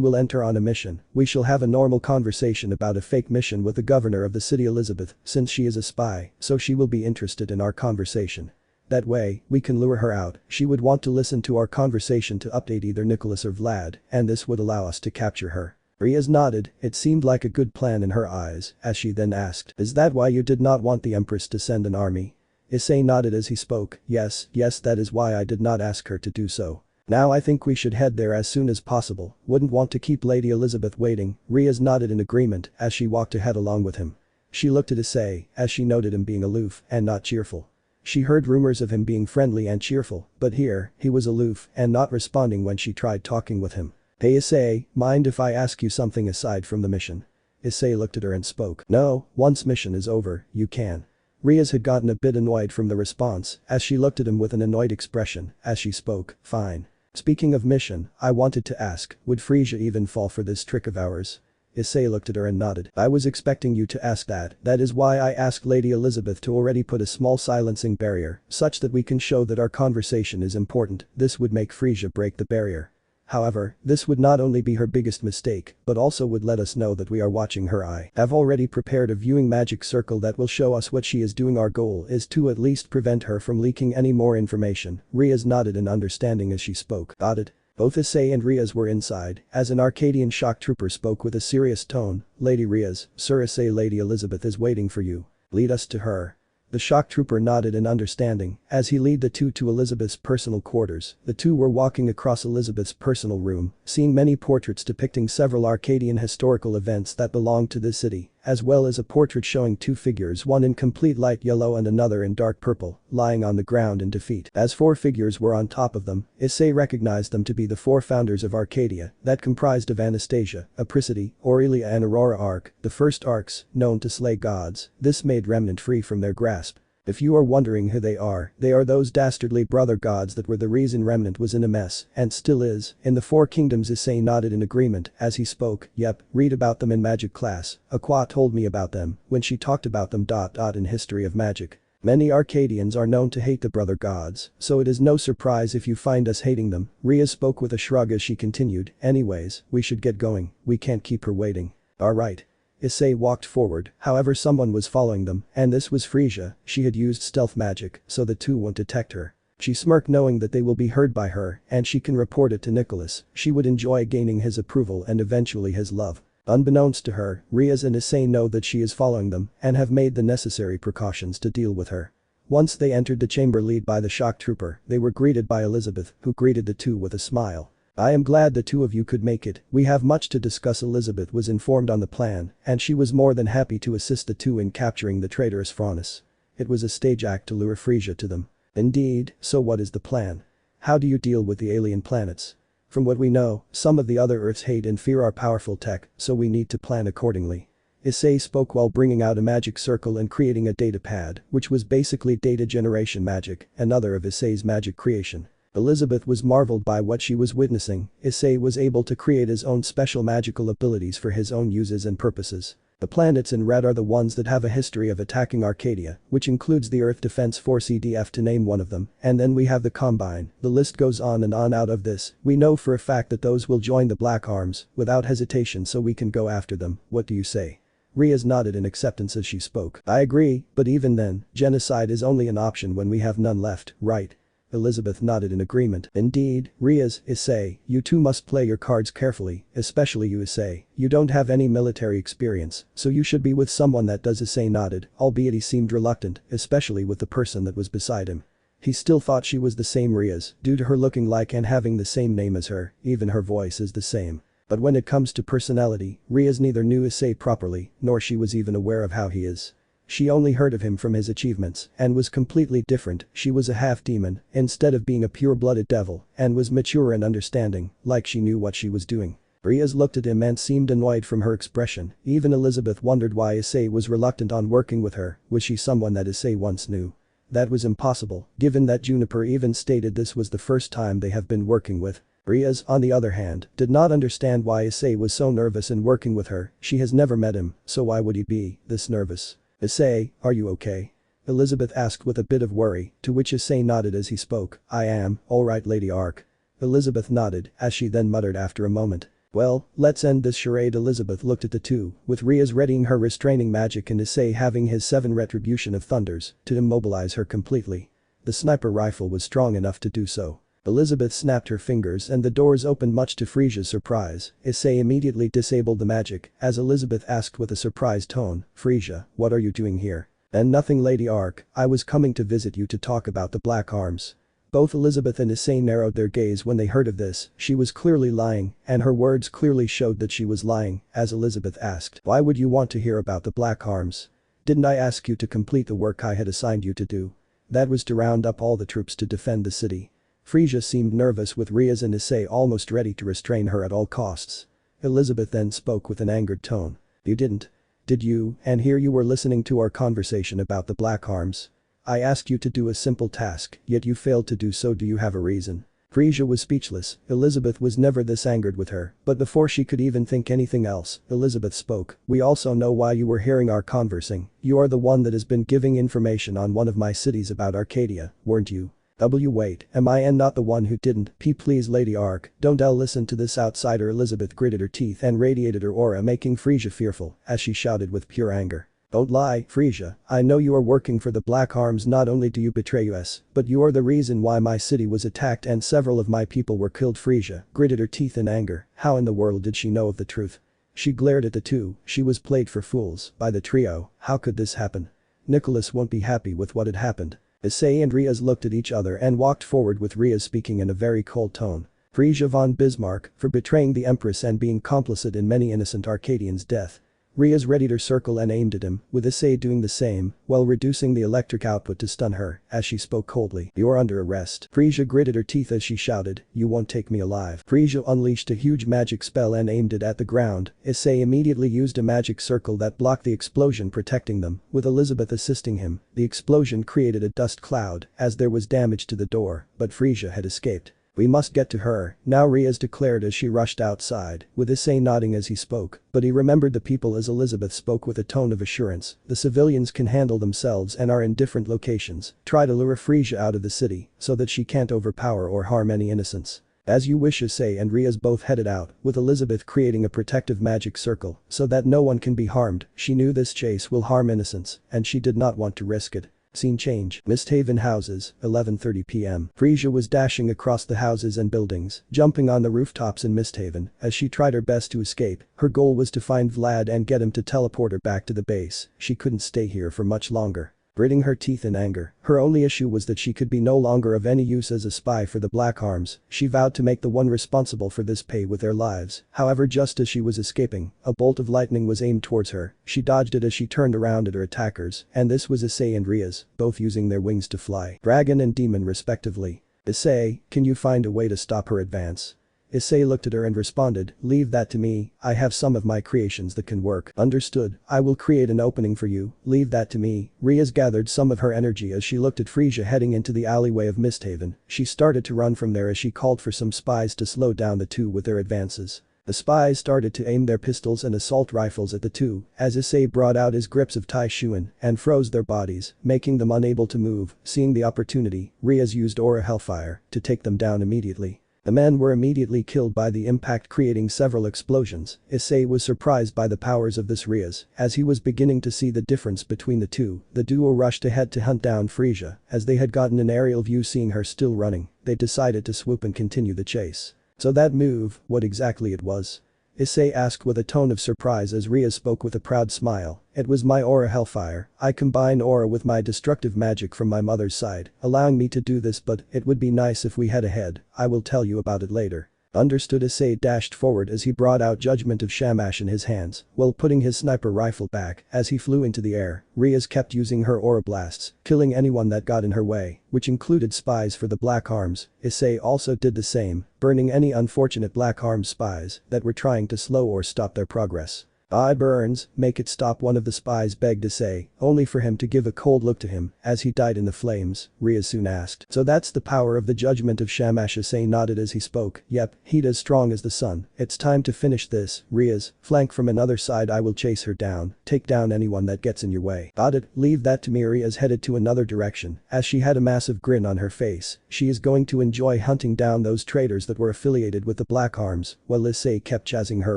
will enter on a mission. We shall have a normal conversation about a fake mission with the governor of the city Elizabeth, since she is a spy, so she will be interested in our conversation. That way, we can lure her out. She would want to listen to our conversation to update either Nicholas or Vlad, and this would allow us to capture her." Rias nodded. It seemed like a good plan in her eyes, as she then asked, "Is that why you did not want the Empress to send an army?" Issei nodded as he spoke. Yes, that is why I did not ask her to do so. Now I think we should head there as soon as possible. Wouldn't want to keep Lady Elizabeth waiting." Rias nodded in agreement as she walked ahead along with him. She looked at Issei, as she noted him being aloof and not cheerful. She heard rumors of him being friendly and cheerful, but here, he was aloof and not responding when she tried talking with him. "Hey Issei, mind if I ask you something aside from the mission?" Issei looked at her and spoke. "No, once mission is over, you can." Rias had gotten a bit annoyed from the response, as she looked at him with an annoyed expression, as she spoke. "Fine. Speaking of mission, I wanted to ask, would Frisia even fall for this trick of ours?" Issei looked at her and nodded. "I was expecting you to ask that. That is why I asked Lady Elizabeth to already put a small silencing barrier, such that we can show that our conversation is important. This would make Frisia break the barrier. However, this would not only be her biggest mistake, but also would let us know that we are watching her. I have already prepared a viewing magic circle that will show us what she is doing. Our goal is to at least prevent her from leaking any more information." Rias nodded in understanding as she spoke. "Got it." Both Issei and Rias were inside, as an Arcadian shock trooper spoke with a serious tone. "Lady Rias, Sir Issei, Lady Elizabeth is waiting for you. Lead us to her." The shock trooper nodded in understanding, as he led the two to Elizabeth's personal quarters. The two were walking across Elizabeth's personal room, seeing many portraits depicting several Arcadian historical events that belonged to the city, as well as a portrait showing two figures, one in complete light yellow and another in dark purple, lying on the ground in defeat. As four figures were on top of them, Issei recognized them to be the four founders of Arcadia, that comprised of Anastasia, Apricity, Aurelia and Aurora Arc, the first arcs, known to slay gods. This made Remnant free from their grasp. If you are wondering who they are those dastardly brother gods that were the reason Remnant was in a mess, and still is, in the Four Kingdoms. Issei nodded in agreement as he spoke. "Yep, read about them in magic class. Aqua told me about them when she talked about them. In History of Magic. Many Arcadians are known to hate the brother gods, so it is no surprise if you find us hating them." Rias spoke with a shrug as she continued. "Anyways, we should get going, we can't keep her waiting." "Alright." Issei walked forward, however someone was following them, and this was Frisia. She had used stealth magic, so the two won't detect her. She smirked knowing that they will be heard by her, and she can report it to Nicholas. She would enjoy gaining his approval and eventually his love. Unbeknownst to her, Rias and Issei know that she is following them and have made the necessary precautions to deal with her. Once they entered the chamber led by the shock trooper, they were greeted by Elizabeth, who greeted the two with a smile. "I am glad the two of you could make it. We have much to discuss." Elizabeth was informed on the plan, and she was more than happy to assist the two in capturing the traitorous Franus. It was a stage act to lure Frisia to them. Indeed, so what is the plan? How do you deal with the alien planets? From what we know, some of the other Earths hate and fear our powerful tech, so we need to plan accordingly. Issei spoke while bringing out a magic circle and creating a data pad, which was basically data generation magic, another of Issei's magic creation. Elizabeth was marveled by what she was witnessing. Issei was able to create his own special magical abilities for his own uses and purposes. The planets in red are the ones that have a history of attacking Arcadia, which includes the Earth Defense Force EDF to name one of them, and then we have the Combine. The list goes on and on. Out of this, we know for a fact that those will join the Black Arms, without hesitation, so we can go after them. What do you say? Rias nodded in acceptance as she spoke. I agree, but even then, genocide is only an option when we have none left, right? Elizabeth nodded in agreement. Indeed, Rias, Issei, you two must play your cards carefully, especially you Issei. You don't have any military experience, so you should be with someone that does. Issei nodded, albeit he seemed reluctant, especially with the person that was beside him. He still thought she was the same Rias, due to her looking like and having the same name as her, even her voice is the same. But when it comes to personality, Rias neither knew Issei properly, nor she was even aware of how he is. She only heard of him from his achievements, and was completely different. She was a half-demon, instead of being a pure-blooded devil, and was mature and understanding, like she knew what she was doing. Rias looked at him and seemed annoyed from her expression. Even Elizabeth wondered why Issei was reluctant on working with her. Was she someone that Issei once knew? That was impossible, given that Juniper even stated this was the first time they have been working with. Rias, on the other hand, did not understand why Issei was so nervous in working with her. She has never met him, so why would he be this nervous? Issei, are you okay? Elizabeth asked with a bit of worry, to which Issei nodded as he spoke. I am, alright Lady Arc. Elizabeth nodded, as she then muttered after a moment. Well, let's end this charade. Elizabeth looked at the two, with Rias readying her restraining magic and Issei having his 7 retribution of thunders, to immobilize her completely. The sniper rifle was strong enough to do so. Elizabeth snapped her fingers and the doors opened, much to Frisia's surprise. Issei immediately disabled the magic, as Elizabeth asked with a surprised tone, Frisia, what are you doing here? And nothing Lady Arc, I was coming to visit you to talk about the Black Arms. Both Elizabeth and Issei narrowed their gaze when they heard of this. She was clearly lying, and her words clearly showed that she was lying, as Elizabeth asked, why would you want to hear about the Black Arms? Didn't I ask you to complete the work I had assigned you to do? That was to round up all the troops to defend the city. Frisia seemed nervous, with Rias and Issei almost ready to restrain her at all costs. Elizabeth then spoke with an angered tone. You didn't. Did you? And here you were listening to our conversation about the Black Arms. I asked you to do a simple task, yet you failed to do so. Do you have a reason? Frisia was speechless. Elizabeth was never this angered with her, but before she could even think anything else, Elizabeth spoke. We also know why you were hearing our conversing. You are the one that has been giving information on one of my cities about Arcadia, weren't you? Wait, am I not the one who didn't? Please Lady Arc, don't listen to this outsider. Elizabeth gritted her teeth and radiated her aura, making Frisia fearful, as she shouted with pure anger. Don't lie, Frisia, I know you are working for the Black Arms. Not only do you betray us, but you are the reason why my city was attacked and several of my people were killed. Frisia gritted her teeth in anger. How in the world did she know of the truth? She glared at the two. She was played for fools by the trio. How could this happen? Nicholas won't be happy with what had happened. Issei and Rias looked at each other and walked forward, with Rias speaking in a very cold tone. Frisia von Bismarck, for betraying the Empress and being complicit in many innocent Arcadians' death. Rias readied her circle and aimed at him, with Issei doing the same, while reducing the electric output to stun her, as she spoke coldly. You're under arrest. Frisia gritted her teeth as she shouted, you won't take me alive. Frisia unleashed a huge magic spell and aimed it at the ground. Issei immediately used a magic circle that blocked the explosion, protecting them, with Elizabeth assisting him. The explosion created a dust cloud, as there was damage to the door, but Frisia had escaped. We must get to her, now, Rias declared as she rushed outside, with Issei nodding as he spoke, but he remembered the people as Elizabeth spoke with a tone of assurance. The civilians can handle themselves and are in different locations. Try to lure Frisia out of the city, so that she can't overpower or harm any innocents. As you wish. Issei and Rias both headed out, with Elizabeth creating a protective magic circle, so that no one can be harmed. She knew this chase will harm innocents, and she did not want to risk it. Scene change. Misthaven houses, 11:30 p.m. Frisia was dashing across the houses and buildings, jumping on the rooftops in Misthaven, as she tried her best to escape. Her goal was to find Vlad and get him to teleport her back to the base. She couldn't stay here for much longer. gritting her teeth in anger. Her only issue was that she could be no longer of any use as a spy for the Black Arms. She vowed to make the one responsible for this pay with their lives. However, just as she was escaping, a bolt of lightning was aimed towards her. She dodged it as she turned around at her attackers, and this was Issei and Rias, both using their wings to fly. Dragon and demon respectively. Issei, can you find a way to stop her advance? Issei looked at her and responded, leave that to me, I have some of my creations that can work. Understood, I will create an opening for you, leave that to me. Rias gathered some of her energy as she looked at Frisia heading into the alleyway of Misthaven. She started to run from there as she called for some spies to slow down the two with their advances. The spies started to aim their pistols and assault rifles at the two, as Issei brought out his grips of Tai Shuan and froze their bodies, making them unable to move. Seeing the opportunity, Rias used Aura Hellfire to take them down immediately. The men were immediately killed by the impact, creating several explosions. Issei was surprised by the powers of this Rias, as he was beginning to see the difference between the two. The duo rushed ahead to hunt down Frisia, as they had gotten an aerial view seeing her still running. They decided to swoop and continue the chase. So that move, what exactly it was? Issei asked with a tone of surprise as Rias spoke with a proud smile. It was my Aura Hellfire. I combine aura with my destructive magic from my mother's side, allowing me to do this, but it would be nice if we head ahead. I will tell you about it later. Understood. Issei dashed forward as he brought out Judgment of Shamash in his hands, while putting his sniper rifle back. As he flew into the air, Rias kept using her aura blasts, killing anyone that got in her way, which included spies for the Black Arms. Issei also did the same, burning any unfortunate Black Arms spies that were trying to slow or stop their progress. It burns, make it stop, one of the spies begged Issei, only for him to give a cold look to him as he died in the flames. Rias soon asked, so that's the power of the Judgment of Shamash? Issei nodded as he spoke, yep, heat as strong as the sun. It's time to finish this. Rias, flank from another side, I will chase her down, take down anyone that gets in your way. Got it, leave that to me. Rias headed to another direction, as she had a massive grin on her face. She is going to enjoy hunting down those traitors that were affiliated with the Black Arms, while Issei kept chasing her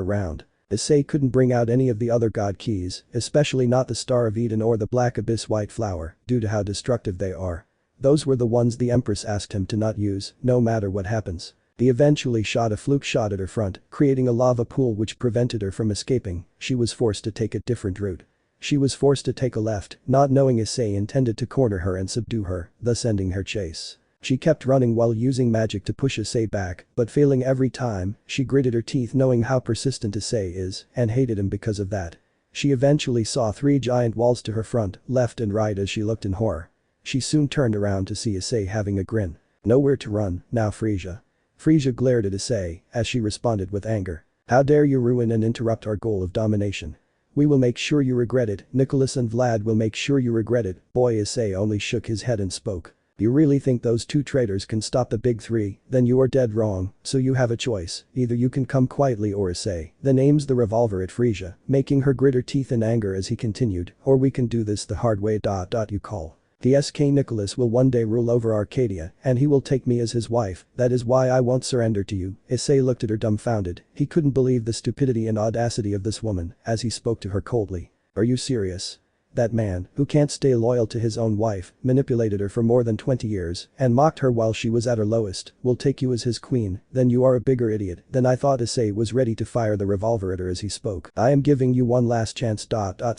around. Issei couldn't bring out any of the other god keys, especially not the Star of Eden or the Black Abyss White Flower, due to how destructive they are. Those were the ones the Empress asked him to not use, no matter what happens. He eventually shot a fluke shot at her front, creating a lava pool which prevented her from escaping. She was forced to take a different route. She was forced to take a left, not knowing Issei intended to corner her and subdue her, thus ending her chase. She kept running while using magic to push Issei back, but failing every time. She gritted her teeth knowing how persistent Issei is, and hated him because of that. She eventually saw 3 giant walls to her front, left and right as she looked in horror. She soon turned around to see Issei having a grin. Nowhere to run, now Frisia. Frisia glared at Issei, as she responded with anger. How dare you ruin and interrupt our goal of domination. We will make sure you regret it. Nicholas and Vlad will make sure you regret it. Boy, Issei only shook his head and spoke. You really think those two traitors can stop the big three? Then you are dead wrong, so you have a choice. Either you can come quietly, or Issei then aims the revolver at Frisia, making her grit her teeth in anger as he continued, or we can do this the hard way. You call. The SK Nicholas will one day rule over Arcadia, and he will take me as his wife. That is why I won't surrender to you. Issei looked at her dumbfounded. He couldn't believe the stupidity and audacity of this woman, as he spoke to her coldly. Are you serious? That man, who can't stay loyal to his own wife, manipulated her for more than 20 years, and mocked her while she was at her lowest, will take you as his queen? Then you are a bigger idiot than I thought. Issei was ready to fire the revolver at her as he spoke. I am giving you one last chance.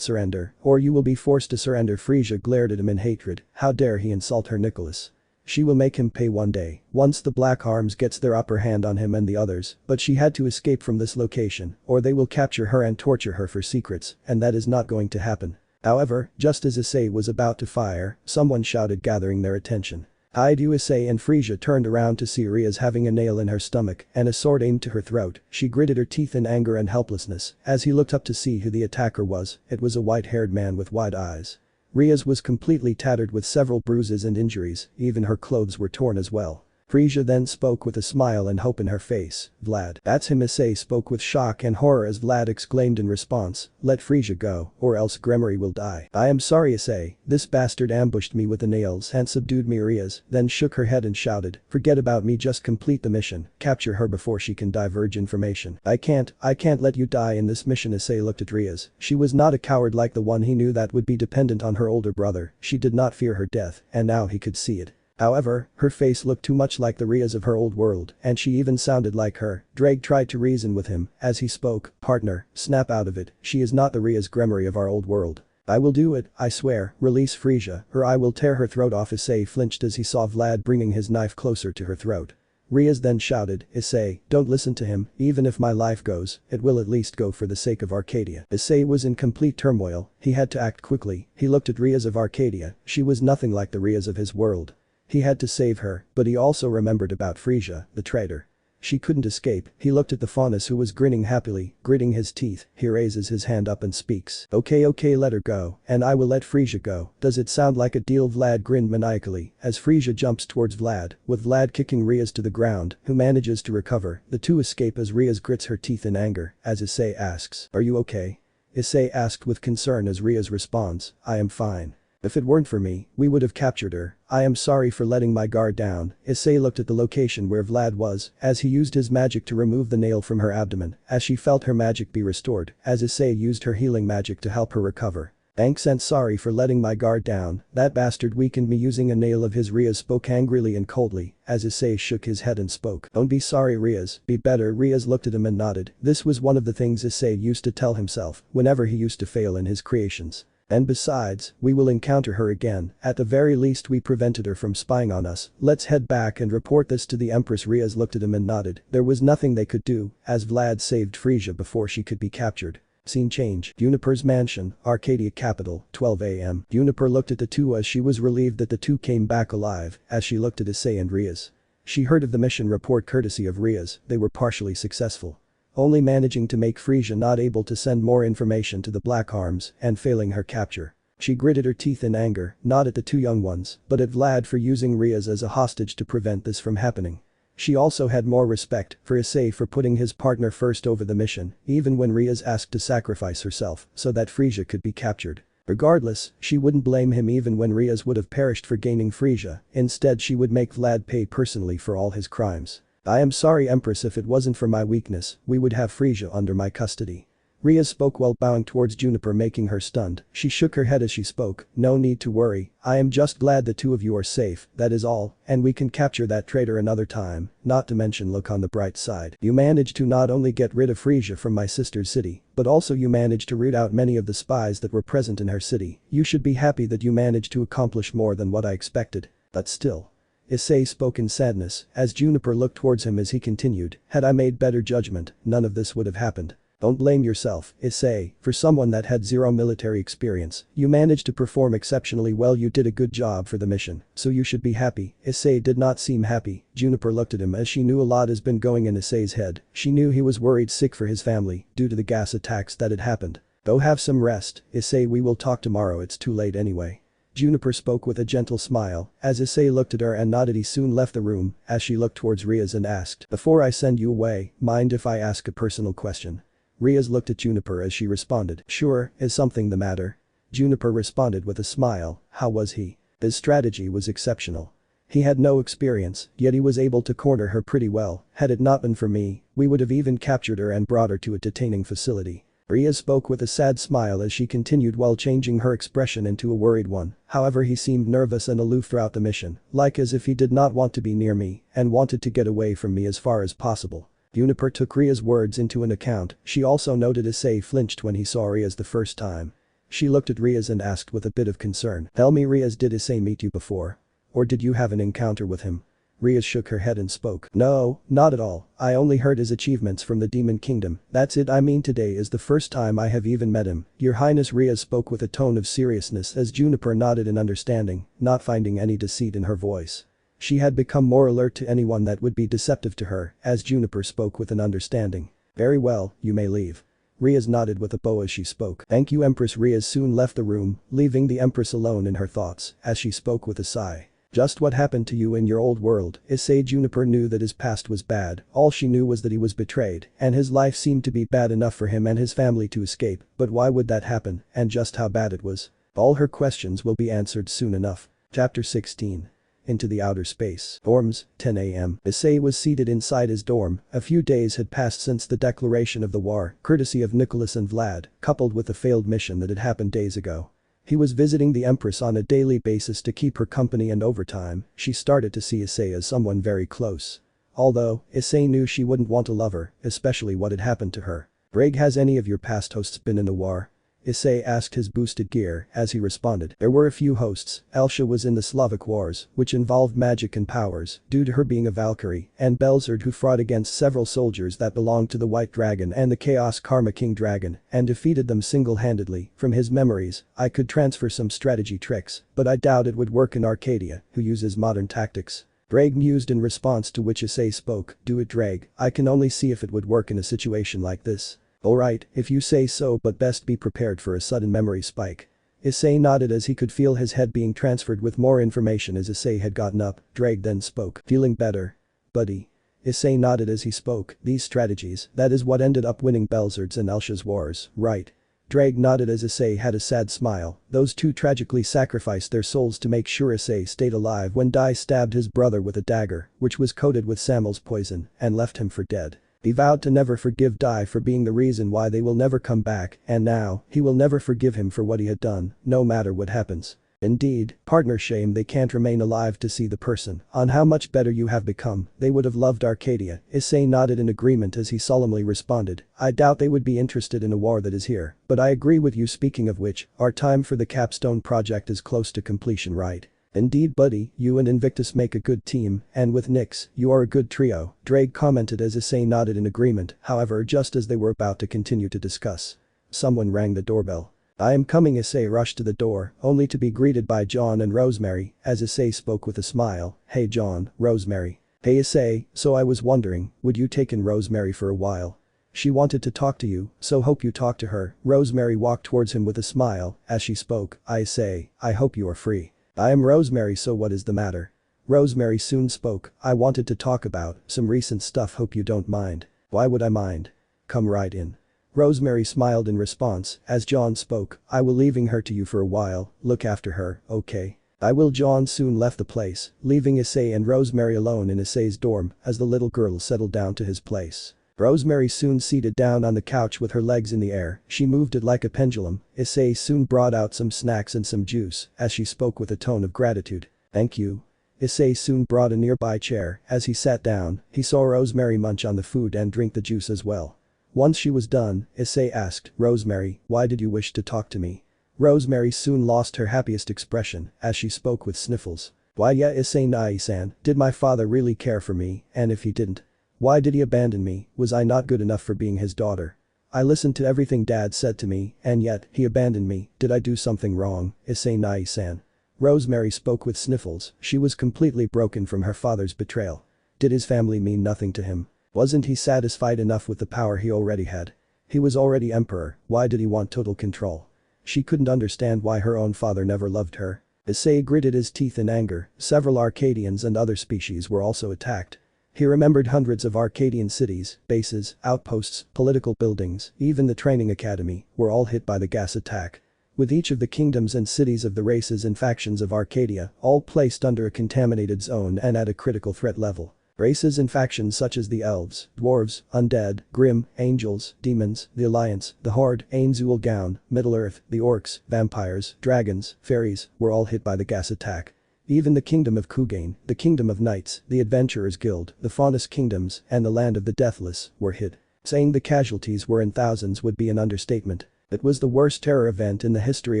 Surrender, or you will be forced to surrender. Frisia glared at him in hatred. How dare he insult her? Nicholas. She will make him pay one day, once the Black Arms gets their upper hand on him and the others, but she had to escape from this location, or they will capture her and torture her for secrets, and that is not going to happen. However, just as Issei was about to fire, someone shouted, gathering their attention. Hyoudou. Issei and Frisia turned around to see Rias having a nail in her stomach and a sword aimed to her throat. She gritted her teeth in anger and helplessness as he looked up to see who the attacker was. It was a white-haired man with wide eyes. Rias was completely tattered with several bruises and injuries, even her clothes were torn as well. Frisia then spoke with a smile and hope in her face. Vlad. That's him. Issei spoke with shock and horror as Vlad exclaimed in response, let Frisia go, or else Gremory will die. I am sorry, Issei, this bastard ambushed me with the nails and subdued me. Rias then shook her head and shouted, forget about me, just complete the mission, capture her before she can diverge information. I can't let you die in this mission. Issei looked at Rias. She was not a coward like the one he knew that would be dependent on her older brother. She did not fear her death, and now he could see it. However, her face looked too much like the Rias of her old world, and she even sounded like her. Drake tried to reason with him as he spoke. Partner, snap out of it, she is not the Rias Gremory of our old world. I will do it, I swear, release Frisia, or I will tear her throat off. Issei flinched as he saw Vlad bringing his knife closer to her throat. Rias then shouted, Issei, don't listen to him, even if my life goes, it will at least go for the sake of Arcadia. Issei was in complete turmoil, he had to act quickly, he looked at Rias of Arcadia, she was nothing like the Rias of his world. He had to save her, but he also remembered about Frisia, the traitor. She couldn't escape, he looked at the faunus who was grinning happily, gritting his teeth, he raises his hand up and speaks. Okay, let her go, and I will let Frisia go, does it sound like a deal? Vlad grinned maniacally, as Frisia jumps towards Vlad, with Vlad kicking Rias to the ground, who manages to recover, the two escape as Rias grits her teeth in anger, as Issei asks, are you okay? Issei asked with concern as Rias responds, I am fine. If it weren't for me, we would have captured her, I am sorry for letting my guard down. Issei looked at the location where Vlad was, as he used his magic to remove the nail from her abdomen, as she felt her magic be restored, as Issei used her healing magic to help her recover. Thanks and sorry for letting my guard down, that bastard weakened me using a nail of his. Rias spoke angrily and coldly, as Issei shook his head and spoke. Don't be sorry Rias, be better. Rias looked at him and nodded, this was one of the things Issei used to tell himself, whenever he used to fail in his creations. And besides, we will encounter her again, at the very least we prevented her from spying on us, let's head back and report this to the Empress. Rias looked at him and nodded, there was nothing they could do, as Vlad saved Frisia before she could be captured. Scene change. Juniper's mansion, Arcadia capital, 12 AM. Juniper looked at the two as she was relieved that the two came back alive, as she looked at Issei and Rias. She heard of the mission report courtesy of Rias, they were partially successful. Only managing to make Frisia not able to send more information to the Black Arms and failing her capture. She gritted her teeth in anger, not at the two young ones, but at Vlad for using Rias as a hostage to prevent this from happening. She also had more respect for Issei for putting his partner first over the mission, even when Rias asked to sacrifice herself so that Frisia could be captured. Regardless, she wouldn't blame him even when Rias would have perished for gaining Frisia, instead she would make Vlad pay personally for all his crimes. I am sorry Empress, if it wasn't for my weakness, we would have Frisia under my custody. Rias spoke while bowing towards Juniper, making her stunned. She shook her head as she spoke, no need to worry, I am just glad the two of you are safe, that is all, and we can capture that traitor another time, not to mention look on the bright side. You managed to not only get rid of Frisia from my sister's city, but also you managed to root out many of the spies that were present in her city. You should be happy that you managed to accomplish more than what I expected. But still. Issei spoke in sadness, as Juniper looked towards him as he continued, had I made better judgment, none of this would have happened. Don't blame yourself, Issei, for someone that had zero military experience, you managed to perform exceptionally well, you did a good job for the mission, so you should be happy. Issei did not seem happy, Juniper looked at him as she knew a lot has been going in Issei's head, she knew he was worried sick for his family, due to the gas attacks that had happened. Go have some rest, Issei, we will talk tomorrow, it's too late anyway. Juniper spoke with a gentle smile, as Issei looked at her and nodded. He soon left the room, as she looked towards Rias and asked, before I send you away, mind if I ask a personal question? Rias looked at Juniper as she responded, sure, is something the matter? Juniper responded with a smile, how was he? His strategy was exceptional. He had no experience, yet he was able to corner her pretty well, had it not been for me, we would have even captured her and brought her to a detaining facility. Rias spoke with a sad smile as she continued while changing her expression into a worried one, however he seemed nervous and aloof throughout the mission, like as if he did not want to be near me and wanted to get away from me as far as possible. Juniper took Ria's words into an account, she also noted Issei flinched when he saw Rias the first time. She looked at Rias and asked with a bit of concern, tell me Rias, did Issei meet you before? Or did you have an encounter with him? Rias shook her head and spoke, no, not at all, I only heard his achievements from the Demon Kingdom, that's it, I mean today is the first time I have even met him, Your Highness. Rias spoke with a tone of seriousness as Juniper nodded in understanding, not finding any deceit in her voice. She had become more alert to anyone that would be deceptive to her, as Juniper spoke with an understanding. Very well, you may leave. Rias nodded with a bow as she spoke. Thank you Empress. Rias soon left the room, leaving the Empress alone in her thoughts, as she spoke with a sigh. Just what happened to you in your old world, Issei? Juniper knew that his past was bad, all she knew was that he was betrayed, and his life seemed to be bad enough for him and his family to escape, but why would that happen, and just how bad it was? All her questions will be answered soon enough. Chapter 16. Into the outer space. Dorms, 10 AM. Issei was seated inside his dorm, a few days had passed since the declaration of the war, courtesy of Nicholas and Vlad, coupled with the failed mission that had happened days ago. He was visiting the Empress on a daily basis to keep her company, and over time, she started to see Issei as someone very close. Although, Issei knew she wouldn't want to love her, especially what had happened to her. Reg, has any of your past hosts been in the war? Issei asked his boosted gear as he responded. There were a few hosts. Elsha was in the Slavic Wars, which involved magic and powers, due to her being a Valkyrie, and Belzerd who fought against several soldiers that belonged to the White Dragon and the Chaos Karma King Dragon, and defeated them single-handedly. From his memories, I could transfer some strategy tricks, but I doubt it would work in Arcadia, who uses modern tactics. Drag mused in response to which Issei spoke. Do it, Drag. I can only see if it would work in a situation like this. Alright, if you say so, but best be prepared for a sudden memory spike. Issei nodded as he could feel his head being transferred with more information as Issei had gotten up. Drag then spoke. Feeling better? Buddy. Issei nodded as he spoke. These strategies, that is what ended up winning Belzerd's and Elsha's wars, right? Drag nodded as Issei had a sad smile. Those two tragically sacrificed their souls to make sure Issei stayed alive when Dai stabbed his brother with a dagger, which was coated with Samuel's poison, and left him for dead. He vowed to never forgive Dai for being the reason why they will never come back, and now, he will never forgive him for what he had done, no matter what happens. Indeed, partner shame they can't remain alive to see the person on how much better you have become. They would have loved Arcadia. Issei nodded in agreement as he solemnly responded. I doubt they would be interested in a war that is here, but I agree with you. Speaking of which, our time for the capstone project is close to completion, right? Indeed, buddy, you and Invictus make a good team, and with Nyx, you are a good trio, Drake commented as Issei nodded in agreement. However, just as they were about to continue to discuss, someone rang the doorbell. I am coming. Issei rushed to the door, only to be greeted by John and Rosemary, as Issei spoke with a smile. Hey John, Rosemary. Hey Issei, so I was wondering, would you take in Rosemary for a while? She wanted to talk to you, so hope you talk to her. Rosemary walked towards him with a smile, as she spoke. Issei, I hope you are free. I am Rosemary, so what is the matter? Rosemary soon spoke. I wanted to talk about some recent stuff, hope you don't mind. Why would I mind? Come right in. Rosemary smiled in response, as John spoke. I will leaving her to you for a while, look after her, okay? I will. John soon left the place, leaving Issei and Rosemary alone in Issei's dorm as the little girl settled down to his place. Rosemary soon seated down on the couch with her legs in the air, she moved it like a pendulum. Issei soon brought out some snacks and some juice, as she spoke with a tone of gratitude. Thank you. Issei soon brought a nearby chair. As he sat down, he saw Rosemary munch on the food and drink the juice as well. Once she was done, Issei asked, Rosemary, why did you wish to talk to me? Rosemary soon lost her happiest expression, as she spoke with sniffles. Why yeah, Issei Nai-san, did my father really care for me, and if he didn't? Why did he abandon me? Was I not good enough for being his daughter? I listened to everything Dad said to me, and yet, he abandoned me. Did I do something wrong, Issei Nai-san? Rosemary spoke with sniffles. She was completely broken from her father's betrayal. Did his family mean nothing to him? Wasn't he satisfied enough with the power he already had? He was already emperor, why did he want total control? She couldn't understand why her own father never loved her. Issei gritted his teeth in anger. Several Arcadians and other species were also attacked. He remembered hundreds of Arcadian cities, bases, outposts, political buildings, even the training academy, were all hit by the gas attack. With each of the kingdoms and cities of the races and factions of Arcadia, all placed under a contaminated zone and at a critical threat level. Races and factions such as the elves, dwarves, undead, grim, angels, demons, the alliance, the horde, Ainzul Gown, Middle-earth, the orcs, vampires, dragons, fairies, were all hit by the gas attack. Even the kingdom of Kugain, the kingdom of knights, the adventurers guild, the faunus kingdoms, and the land of the deathless, were hit. Saying the casualties were in thousands would be an understatement. It was the worst terror event in the history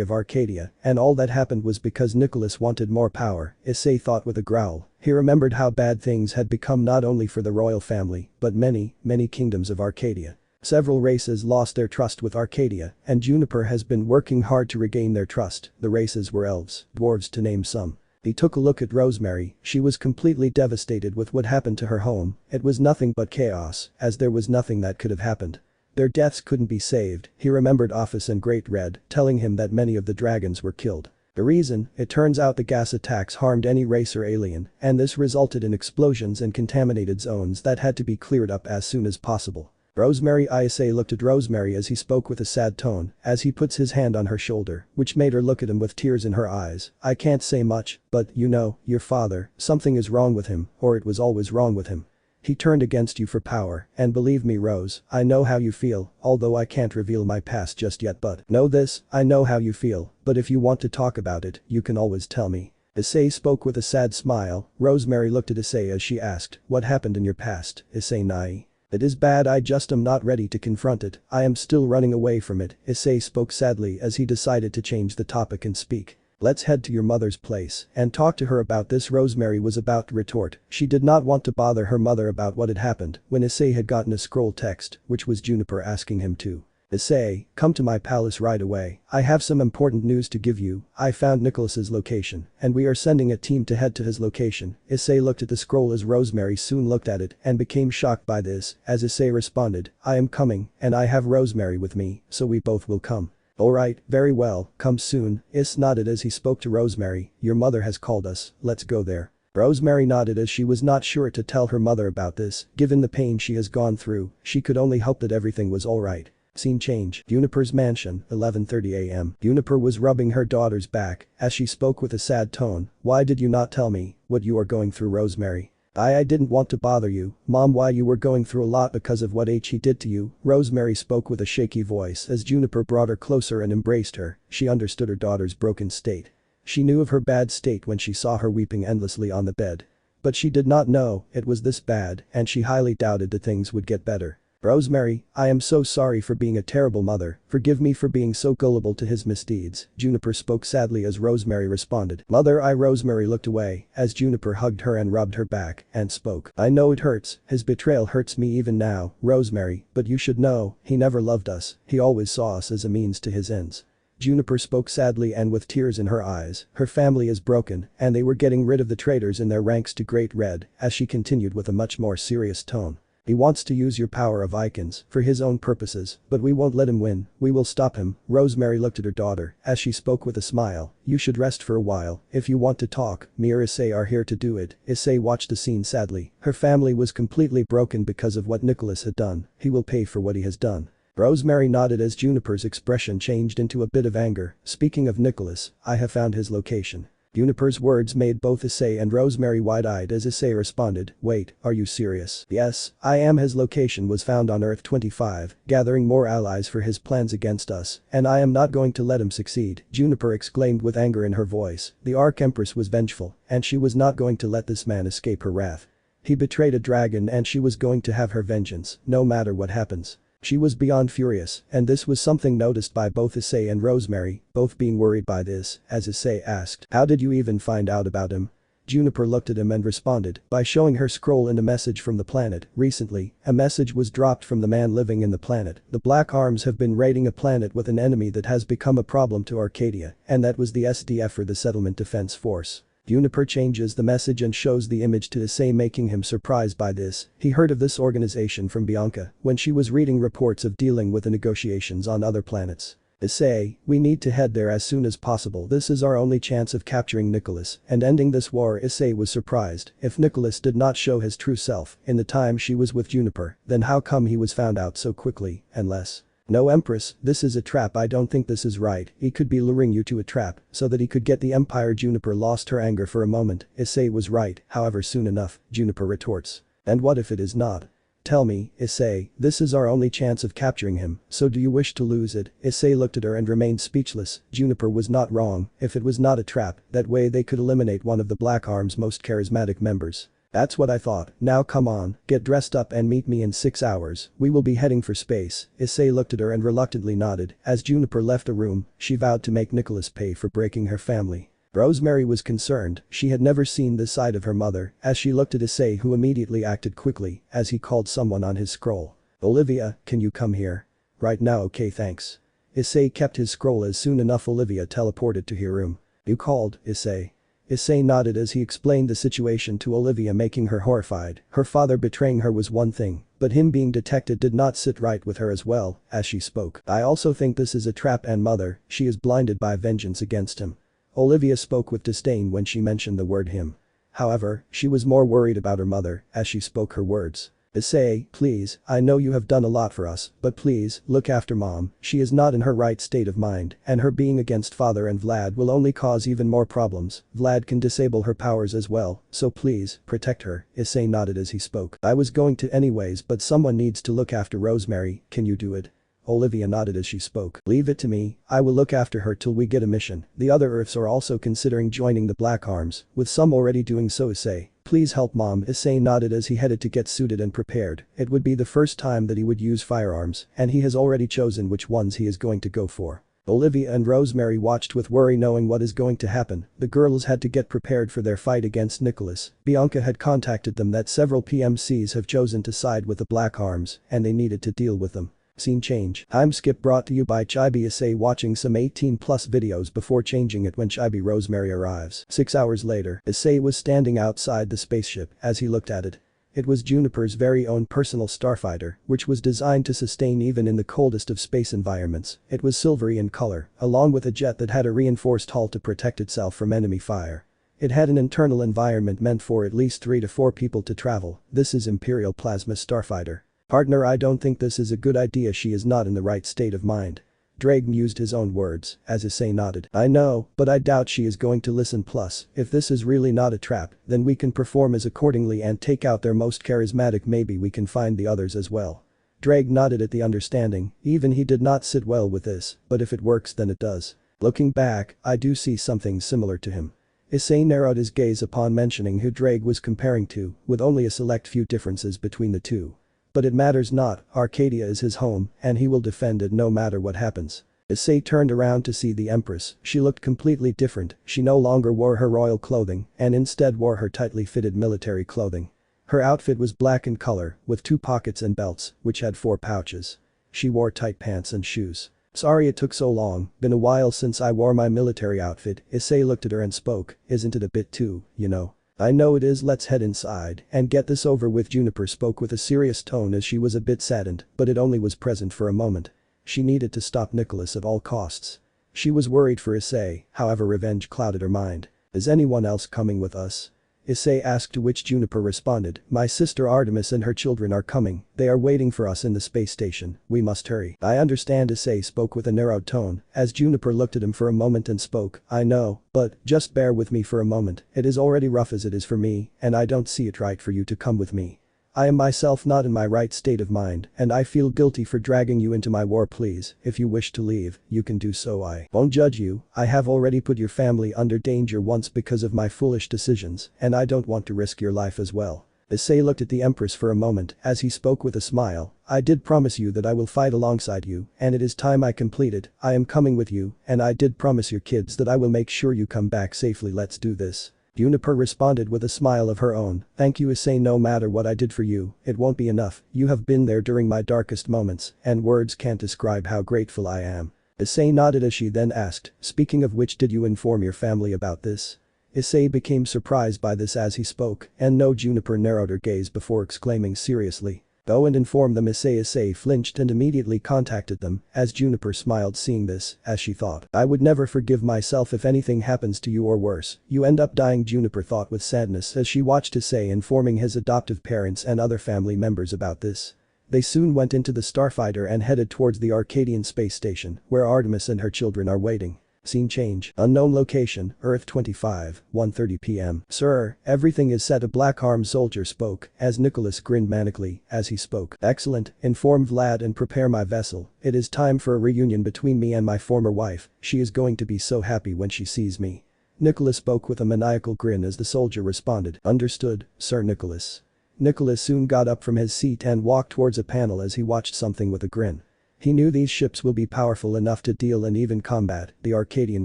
of Arcadia, and all that happened was because Nicholas wanted more power, Issei thought with a growl. He remembered how bad things had become not only for the royal family, but many, many kingdoms of Arcadia. Several races lost their trust with Arcadia, and Juniper has been working hard to regain their trust. The races were elves, dwarves to name some. He took a look at Rosemary. She was completely devastated with what happened to her home. It was nothing but chaos, as there was nothing that could have happened. Their deaths couldn't be saved. He remembered Office and Great Red telling him that many of the dragons were killed. The reason? It turns out the gas attacks harmed any race or alien, and this resulted in explosions and contaminated zones that had to be cleared up as soon as possible. Rosemary. Issei looked at Rosemary as he spoke with a sad tone, as he puts his hand on her shoulder, which made her look at him with tears in her eyes. I can't say much, but you know, your father, something is wrong with him, or it was always wrong with him. He turned against you for power, and believe me Rose, I know how you feel, although I can't reveal my past just yet, but know this, I know how you feel, but if you want to talk about it, you can always tell me. Issei spoke with a sad smile. Rosemary looked at Issei as she asked, what happened in your past, Issei Nai? It is bad, I just am not ready to confront it, I am still running away from it, Issei spoke sadly as he decided to change the topic and speak. Let's head to your mother's place and talk to her about this. Rosemary was about to retort. She did not want to bother her mother about what had happened when Issei had gotten a scroll text, which was Juniper asking him to. Issei, come to my palace right away, I have some important news to give you, I found Nicholas's location and we are sending a team to head to his location. Issei looked at the scroll as Rosemary soon looked at it and became shocked by this as Issei responded, I am coming and I have Rosemary with me, so we both will come. Alright, very well, come soon, Is nodded as he spoke to Rosemary, your mother has called us, let's go there. Rosemary nodded as she was not sure to tell her mother about this, given the pain she has gone through, she could only hope that everything was alright. Scene change. Juniper's mansion, 11:30 am. Juniper was rubbing her daughter's back as she spoke with a sad tone, why did you not tell me what you are going through, Rosemary? I didn't want to bother you, Mom, why you were going through a lot because of what he did to you, Rosemary spoke with a shaky voice as Juniper brought her closer and embraced her, she understood her daughter's broken state. She knew of her bad state when she saw her weeping endlessly on the bed. But she did not know it was this bad and she highly doubted that things would get better. Rosemary, I am so sorry for being a terrible mother, forgive me for being so gullible to his misdeeds, Juniper spoke sadly as Rosemary responded. Mother, Rosemary looked away as Juniper hugged her and rubbed her back and spoke. I know it hurts, his betrayal hurts me even now, Rosemary, but you should know, he never loved us, he always saw us as a means to his ends. Juniper spoke sadly and with tears in her eyes, her family is broken and they were getting rid of the traitors in their ranks to Great Red, as she continued with a much more serious tone. He wants to use your power of icons for his own purposes, but we won't let him win, we will stop him. Rosemary looked at her daughter as she spoke with a smile, you should rest for a while, if you want to talk, me or Issei are here to do it. Issei watched the scene sadly, her family was completely broken because of what Nicholas had done, he will pay for what he has done. Rosemary nodded as Juniper's expression changed into a bit of anger, speaking of Nicholas, I have found his location. Juniper's words made both Issei and Rosemary wide-eyed as Issei responded, wait, are you serious? Yes, I am. His location was found on Earth 25, gathering more allies for his plans against us, and I am not going to let him succeed, Juniper exclaimed with anger in her voice. The Arch-Empress was vengeful, and she was not going to let this man escape her wrath. He betrayed a dragon and she was going to have her vengeance, no matter what happens. She was beyond furious, and this was something noticed by both Issei and Rosemary, both being worried by this, as Issei asked, how did you even find out about him? Juniper looked at him and responded by showing her scroll and a message from the planet. Recently, a message was dropped from the man living in the planet. The Black Arms have been raiding a planet with an enemy that has become a problem to Arcadia, and that was the SDF, or the Settlement Defense Force. Juniper changes the message and shows the image to Issei, making him surprised by this. He heard of this organization from Bianca when she was reading reports of dealing with the negotiations on other planets. Issei, we need to head there as soon as possible, this is our only chance of capturing Nicholas and ending this war. Issei was surprised if Nicholas did not show his true self in the time she was with Juniper, then how come he was found out so quickly, unless… No, Empress, this is a trap, I don't think this is right, he could be luring you to a trap so that he could get the Empire. Juniper lost her anger for a moment. Issei was right, however soon enough, Juniper retorts. And what if it is not? Tell me, Issei, this is our only chance of capturing him, so do you wish to lose it? Issei looked at her and remained speechless. Juniper was not wrong, if it was not a trap, that way they could eliminate one of the Black Arm's most charismatic members. That's what I thought, now come on, get dressed up and meet me in 6 hours, we will be heading for space. Issei looked at her and reluctantly nodded. As Juniper left the room, she vowed to make Nicholas pay for breaking her family. Rosemary was concerned, she had never seen this side of her mother, as she looked at Issei, who immediately acted quickly as he called someone on his scroll. Olivia, can you come here? Right now, okay thanks. Issei kept his scroll. As soon enough Olivia teleported to her room. You called, Issei? Issei nodded as he explained the situation to Olivia, making her horrified. Her father betraying her was one thing, but him being detected did not sit right with her as well, as she spoke. I also think this is a trap, and mother, she is blinded by vengeance against him. Olivia spoke with disdain when she mentioned the word him. However, she was more worried about her mother as she spoke her words. Issei, please, I know you have done a lot for us, but please, look after Mom, she is not in her right state of mind, and her being against Father and Vlad will only cause even more problems. Vlad can disable her powers as well, so please, protect her. Issei nodded as he spoke. I was going to anyways, but someone needs to look after Rosemary, can you do it? Olivia nodded as she spoke. Leave it to me, I will look after her till we get a mission. The other Earths are also considering joining the Black Arms, with some already doing so. Issei, Please help mom, Issei nodded as he headed to get suited and prepared. It would be the first time that he would use firearms, and he has already chosen which ones he is going to go for. Olivia and Rosemary watched with worry knowing what is going to happen. The girls had to get prepared for their fight against Nicholas. Bianca had contacted them that several PMCs have chosen to side with the Black Arms, and they needed to deal with them. Scene change. I'm Skip, brought to you by Chibi. Issei watching some 18+ videos before changing it when Chibi Rosemary arrives. 6 hours later, Issei was standing outside the spaceship as he looked at it. It was Juniper's very own personal starfighter, which was designed to sustain even in the coldest of space environments. It was silvery in color, along with a jet that had a reinforced hull to protect itself from enemy fire. It had an internal environment meant for at least 3 to 4 people to travel. This is Imperial Plasma Starfighter. Partner, I don't think this is a good idea. She is not in the right state of mind. Drake used his own words, as Issei nodded. I know, but I doubt she is going to listen. Plus, if this is really not a trap, then we can perform as accordingly and take out their most charismatic. Maybe we can find the others as well. Drake nodded at the understanding, even he did not sit well with this, but if it works then it does. Looking back, I do see something similar to him. Issei narrowed his gaze upon mentioning who Drake was comparing to, with only a select few differences between the two. But it matters not, Arcadia is his home, and he will defend it no matter what happens. Issei turned around to see the Empress. She looked completely different. She no longer wore her royal clothing, and instead wore her tightly fitted military clothing. Her outfit was black in color, with 2 pockets and belts, which had 4 pouches. She wore tight pants and shoes. Sorry it took so long, been a while since I wore my military outfit. Issei looked at her and spoke, isn't it a bit too, you know? I know it is. Let's head inside and get this over with. Juniper spoke with a serious tone as she was a bit saddened, but it only was present for a moment. She needed to stop Nicholas at all costs. She was worried for Issei, however revenge clouded her mind. Is anyone else coming with us? Issei asked, to which Juniper responded, my sister Artemis and her children are coming. They are waiting for us in the space station. We must hurry. I understand. Issei spoke with a narrowed tone, as Juniper looked at him for a moment and spoke, I know, but just bear with me for a moment. It is already rough as it is for me, and I don't see it right for you to come with me. I am myself not in my right state of mind, and I feel guilty for dragging you into my war. Please, if you wish to leave, you can do so. I won't judge you. I have already put your family under danger once because of my foolish decisions, and I don't want to risk your life as well. Issei looked at the Empress for a moment as he spoke with a smile. I did promise you that I will fight alongside you, and it is time I complete it. I am coming with you, and I did promise your kids that I will make sure you come back safely. Let's do this. Juniper responded with a smile of her own. Thank you, Issei. No matter what I did for you, it won't be enough. You have been there during my darkest moments, and words can't describe how grateful I am. Issei nodded as she then asked, speaking of which, did you inform your family about this? Issei became surprised by this as he spoke, and no. Juniper narrowed her gaze before exclaiming seriously. Go and inform them. Issei flinched and immediately contacted them, as Juniper smiled seeing this, as she thought, I would never forgive myself if anything happens to you, or worse, you end up dying. Juniper thought with sadness as she watched Issei informing his adoptive parents and other family members about this. They soon went into the starfighter and headed towards the Arcadian space station, where Artemis and her children are waiting. Scene change. Unknown location, Earth 25, 1:30 p.m. Sir, everything is set. A black-armed soldier spoke, as Nicholas grinned manically as he spoke. Excellent, inform Vlad and prepare my vessel. It is time for a reunion between me and my former wife. She is going to be so happy when she sees me. Nicholas spoke with a maniacal grin as the soldier responded. Understood, Sir Nicholas. Nicholas soon got up from his seat and walked towards a panel as he watched something with a grin. He knew these ships will be powerful enough to deal in even combat, the Arcadian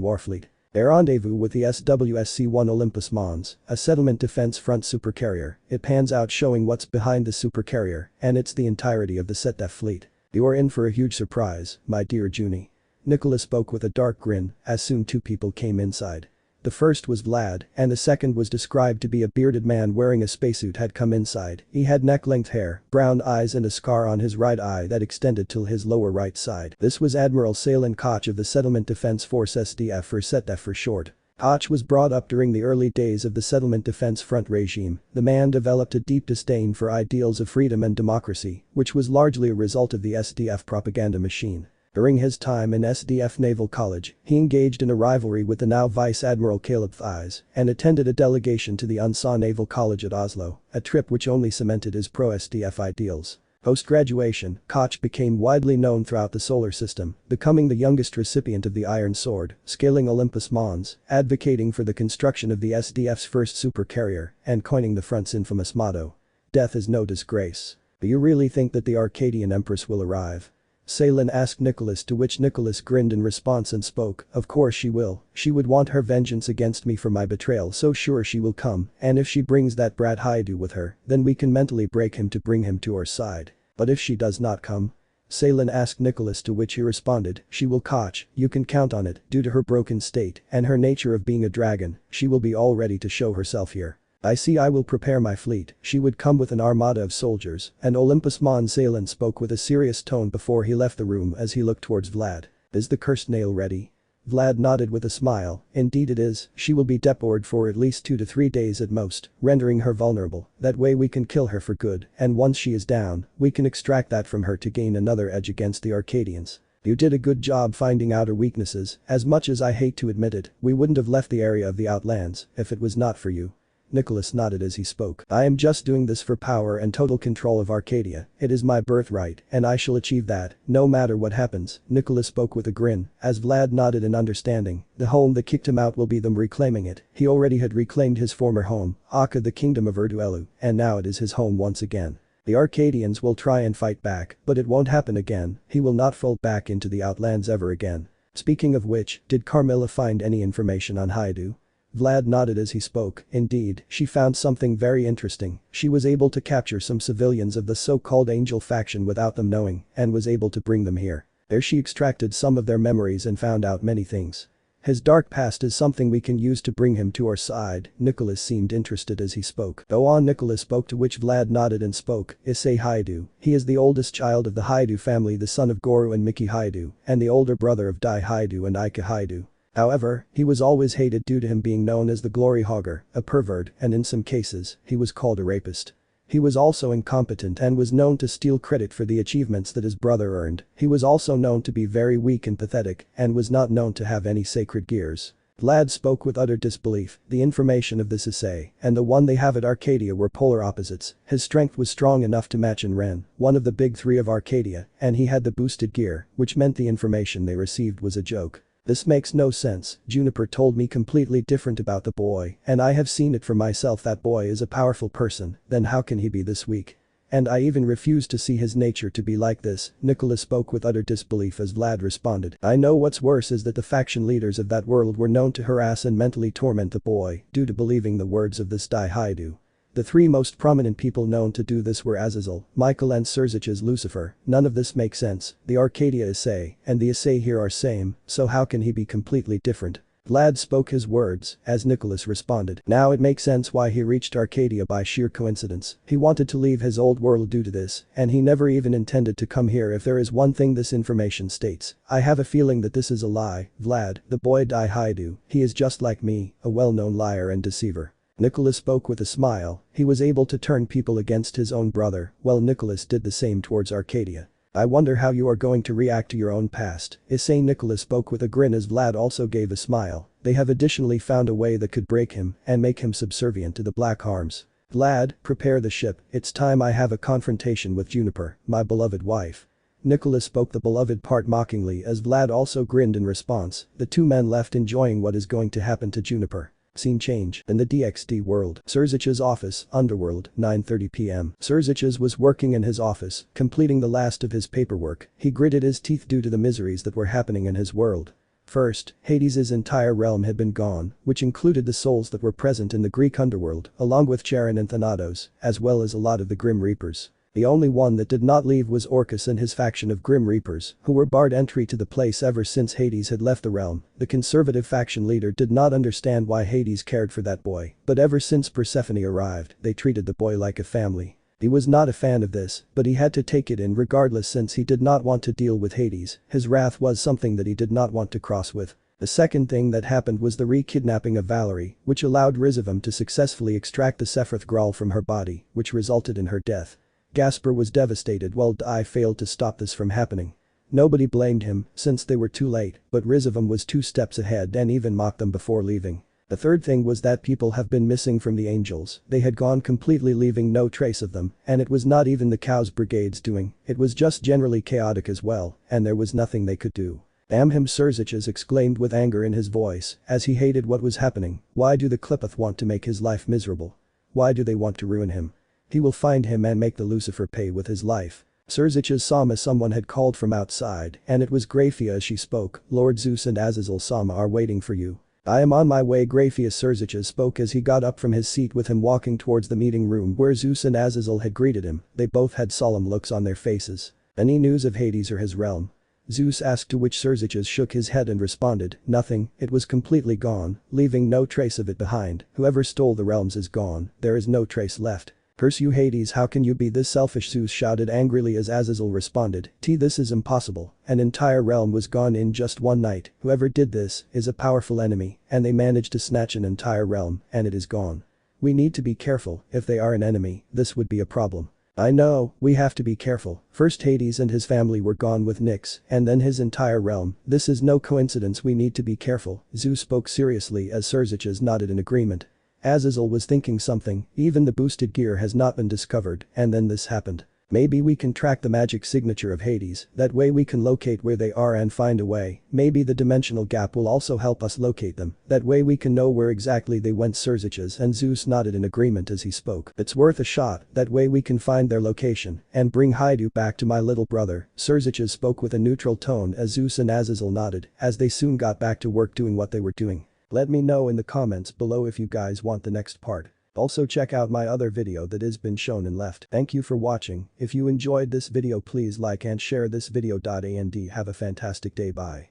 warfleet. They rendezvous with the SWSC-1 Olympus Mons, a settlement defense front supercarrier. It pans out showing what's behind the supercarrier, and it's the entirety of the SETDEF fleet. You're in for a huge surprise, my dear Junie. Nicholas spoke with a dark grin, as soon 2 people came inside. The first was Vlad, and the second was described to be a bearded man wearing a spacesuit had come inside. He had neck-length hair, brown eyes and a scar on his right eye that extended till his lower right side. This was Admiral Salen Koch of the Settlement Defense Force SDF, or SETDEF for short. Koch was brought up during the early days of the Settlement Defense Front regime. The man developed a deep disdain for ideals of freedom and democracy, which was largely a result of the SDF propaganda machine. During his time in SDF Naval College, he engaged in a rivalry with the now Vice Admiral Caleb Thies and attended a delegation to the UNSA Naval College at Oslo, a trip which only cemented his pro-SDF ideals. Post-graduation, Koch became widely known throughout the solar system, becoming the youngest recipient of the Iron Sword, scaling Olympus Mons, advocating for the construction of the SDF's first supercarrier, and coining the front's infamous motto. Death is no disgrace. Do you really think that the Arcadian Empress will arrive? Salen asked Nicholas, to which Nicholas grinned in response and spoke, of course she will, she would want her vengeance against me for my betrayal, so sure she will come, and if she brings that brat Hyoudou with her, then we can mentally break him to bring him to our side. But if she does not come? Salen asked Nicholas, to which he responded, she will, Koch, you can count on it, due to her broken state and her nature of being a dragon, she will be all ready to show herself here. I will prepare my fleet, she would come with an armada of soldiers, and Olympus Mons. Salen spoke with a serious tone before he left the room as he looked towards Vlad. Is the cursed nail ready? Vlad nodded with a smile, indeed it is, she will be deployed for at least 2 to 3 days at most, rendering her vulnerable, that way we can kill her for good, and once she is down, we can extract that from her to gain another edge against the Arcadians. You did a good job finding out her weaknesses, as much as I hate to admit it, we wouldn't have left the area of the Outlands if it was not for you. Nicholas nodded as he spoke. I am just doing this for power and total control of Arcadia, it is my birthright, and I shall achieve that, no matter what happens, Nicholas spoke with a grin, as Vlad nodded in understanding, the home that kicked him out will be them reclaiming it, he already had reclaimed his former home, Akka, the kingdom of Hyoudou, and now it is his home once again. The Arcadians will try and fight back, but it won't happen again, he will not fall back into the Outlands ever again. Speaking of which, did Carmilla find any information on Hyoudou? Vlad nodded as he spoke, indeed, she found something very interesting, she was able to capture some civilians of the so-called Angel faction without them knowing, and was able to bring them here. There she extracted some of their memories and found out many things. His dark past is something we can use to bring him to our side, Nicholas seemed interested as he spoke. Go on, Nicholas spoke, to which Vlad nodded and spoke, Issei Hyoudou, he is the oldest child of the Hyoudou family, the son of Goro and Miki Hyoudou, and the older brother of Dai Hyoudou and Ika Hyoudou. However, he was always hated due to him being known as the glory hogger, a pervert, and in some cases, he was called a rapist. He was also incompetent and was known to steal credit for the achievements that his brother earned. He was also known to be very weak and pathetic, and was not known to have any sacred gears. Vlad spoke with utter disbelief, the information of this Issei and the one they have at Arcadia were polar opposites, his strength was strong enough to match Ren, one of the big three of Arcadia, and he had the boosted gear, which meant the information they received was a joke. This makes no sense, Juniper told me completely different about the boy, and I have seen it for myself, that boy is a powerful person, then how can he be this weak? And I even refuse to see his nature to be like this, Nicholas spoke with utter disbelief as Vlad responded. I know what's worse is that the faction leaders of that world were known to harass and mentally torment the boy due to believing the words of this Dai Hyoudou. The 3 most prominent people known to do this were Azazel, Michael and Surzich's Lucifer. None of this makes sense, the Arcadia Issei and the Issei here are same, so how can he be completely different? Vlad spoke his words, as Nicholas responded. Now it makes sense why he reached Arcadia by sheer coincidence, he wanted to leave his old world due to this, and he never even intended to come here. If there is one thing this information states, I have a feeling that this is a lie, Vlad, the boy Dai Hyoudou, he is just like me, a well-known liar and deceiver. Nicholas spoke with a smile, he was able to turn people against his own brother, well Nicholas did the same towards Arcadia. I wonder how you are going to react to your own past, Issei. Nicholas spoke with a grin as Vlad also gave a smile, they have additionally found a way that could break him and make him subservient to the Black Arms. Vlad, prepare the ship, it's time I have a confrontation with Juniper, my beloved wife. Nicholas spoke the beloved part mockingly as Vlad also grinned in response, the 2 men left enjoying what is going to happen to Juniper. Scene change in the DXD world. Surzich's office, Underworld, 9:30 p.m. Surzich's was working in his office, completing the last of his paperwork, he gritted his teeth due to the miseries that were happening in his world. First, Hades' entire realm had been gone, which included the souls that were present in the Greek underworld, along with Charon and Thanatos, as well as a lot of the Grim Reapers. The only one that did not leave was Orcus and his faction of Grim Reapers, who were barred entry to the place ever since Hades had left the realm. The conservative faction leader did not understand why Hades cared for that boy, but ever since Persephone arrived, they treated the boy like a family. He was not a fan of this, but he had to take it in regardless since he did not want to deal with Hades, his wrath was something that he did not want to cross with. The second thing that happened was the re-kidnapping of Valerie, which allowed RageRevan to successfully extract the Sephiroth Graal from her body, which resulted in her death. Gasper was devastated while Dai failed to stop this from happening. Nobody blamed him since they were too late, but RageRevan was 2 steps ahead and even mocked them before leaving. The third thing was that people have been missing from the angels, they had gone completely leaving no trace of them, and it was not even the Chaos Brigade's doing, it was just generally chaotic as well, and there was nothing they could do. Damn him, Serziches exclaimed with anger in his voice, as he hated what was happening. Why do the Qliphoth want to make his life miserable? Why do they want to ruin him? He will find him and make the Lucifer pay with his life. Serziches Sama someone had called from outside, and it was Graphia as she spoke. Lord Zeus and Azazel Sama are waiting for you. I am on my way, Graphia, Serziches spoke as he got up from his seat with him walking towards the meeting room where Zeus and Azazel had greeted him. They both had solemn looks on their faces. Any news of Hades or his realm? Zeus asked, to which Serziches shook his head and responded, nothing, it was completely gone, leaving no trace of it behind. Whoever stole the realms is gone, there is no trace left. Curse you, Hades, how can you be this selfish? Zeus shouted angrily as Azazel responded, this is impossible, an entire realm was gone in just one night. Whoever did this is a powerful enemy, and they managed to snatch an entire realm, and it is gone. We need to be careful, if they are an enemy, this would be a problem. I know, we have to be careful. First Hades and his family were gone with Nyx, and then his entire realm. This is no coincidence, we need to be careful. Zeus spoke seriously as Serziches nodded in agreement. Azazel was thinking something, even the boosted gear has not been discovered, and then this happened. Maybe we can track the magic signature of Hades, that way we can locate where they are and find a way. Maybe the dimensional gap will also help us locate them, that way we can know where exactly they went. Serziches and Zeus nodded in agreement as he spoke. It's worth a shot, that way we can find their location, and bring Hyoudou back to my little brother. Serziches spoke with a neutral tone as Zeus and Azazel nodded, as they soon got back to work doing what they were doing. Let me know in the comments below if you guys want the next part. Also check out my other video that has been shown and left. Thank you for watching. If you enjoyed this video, please like and share this video. And have a fantastic day. Bye.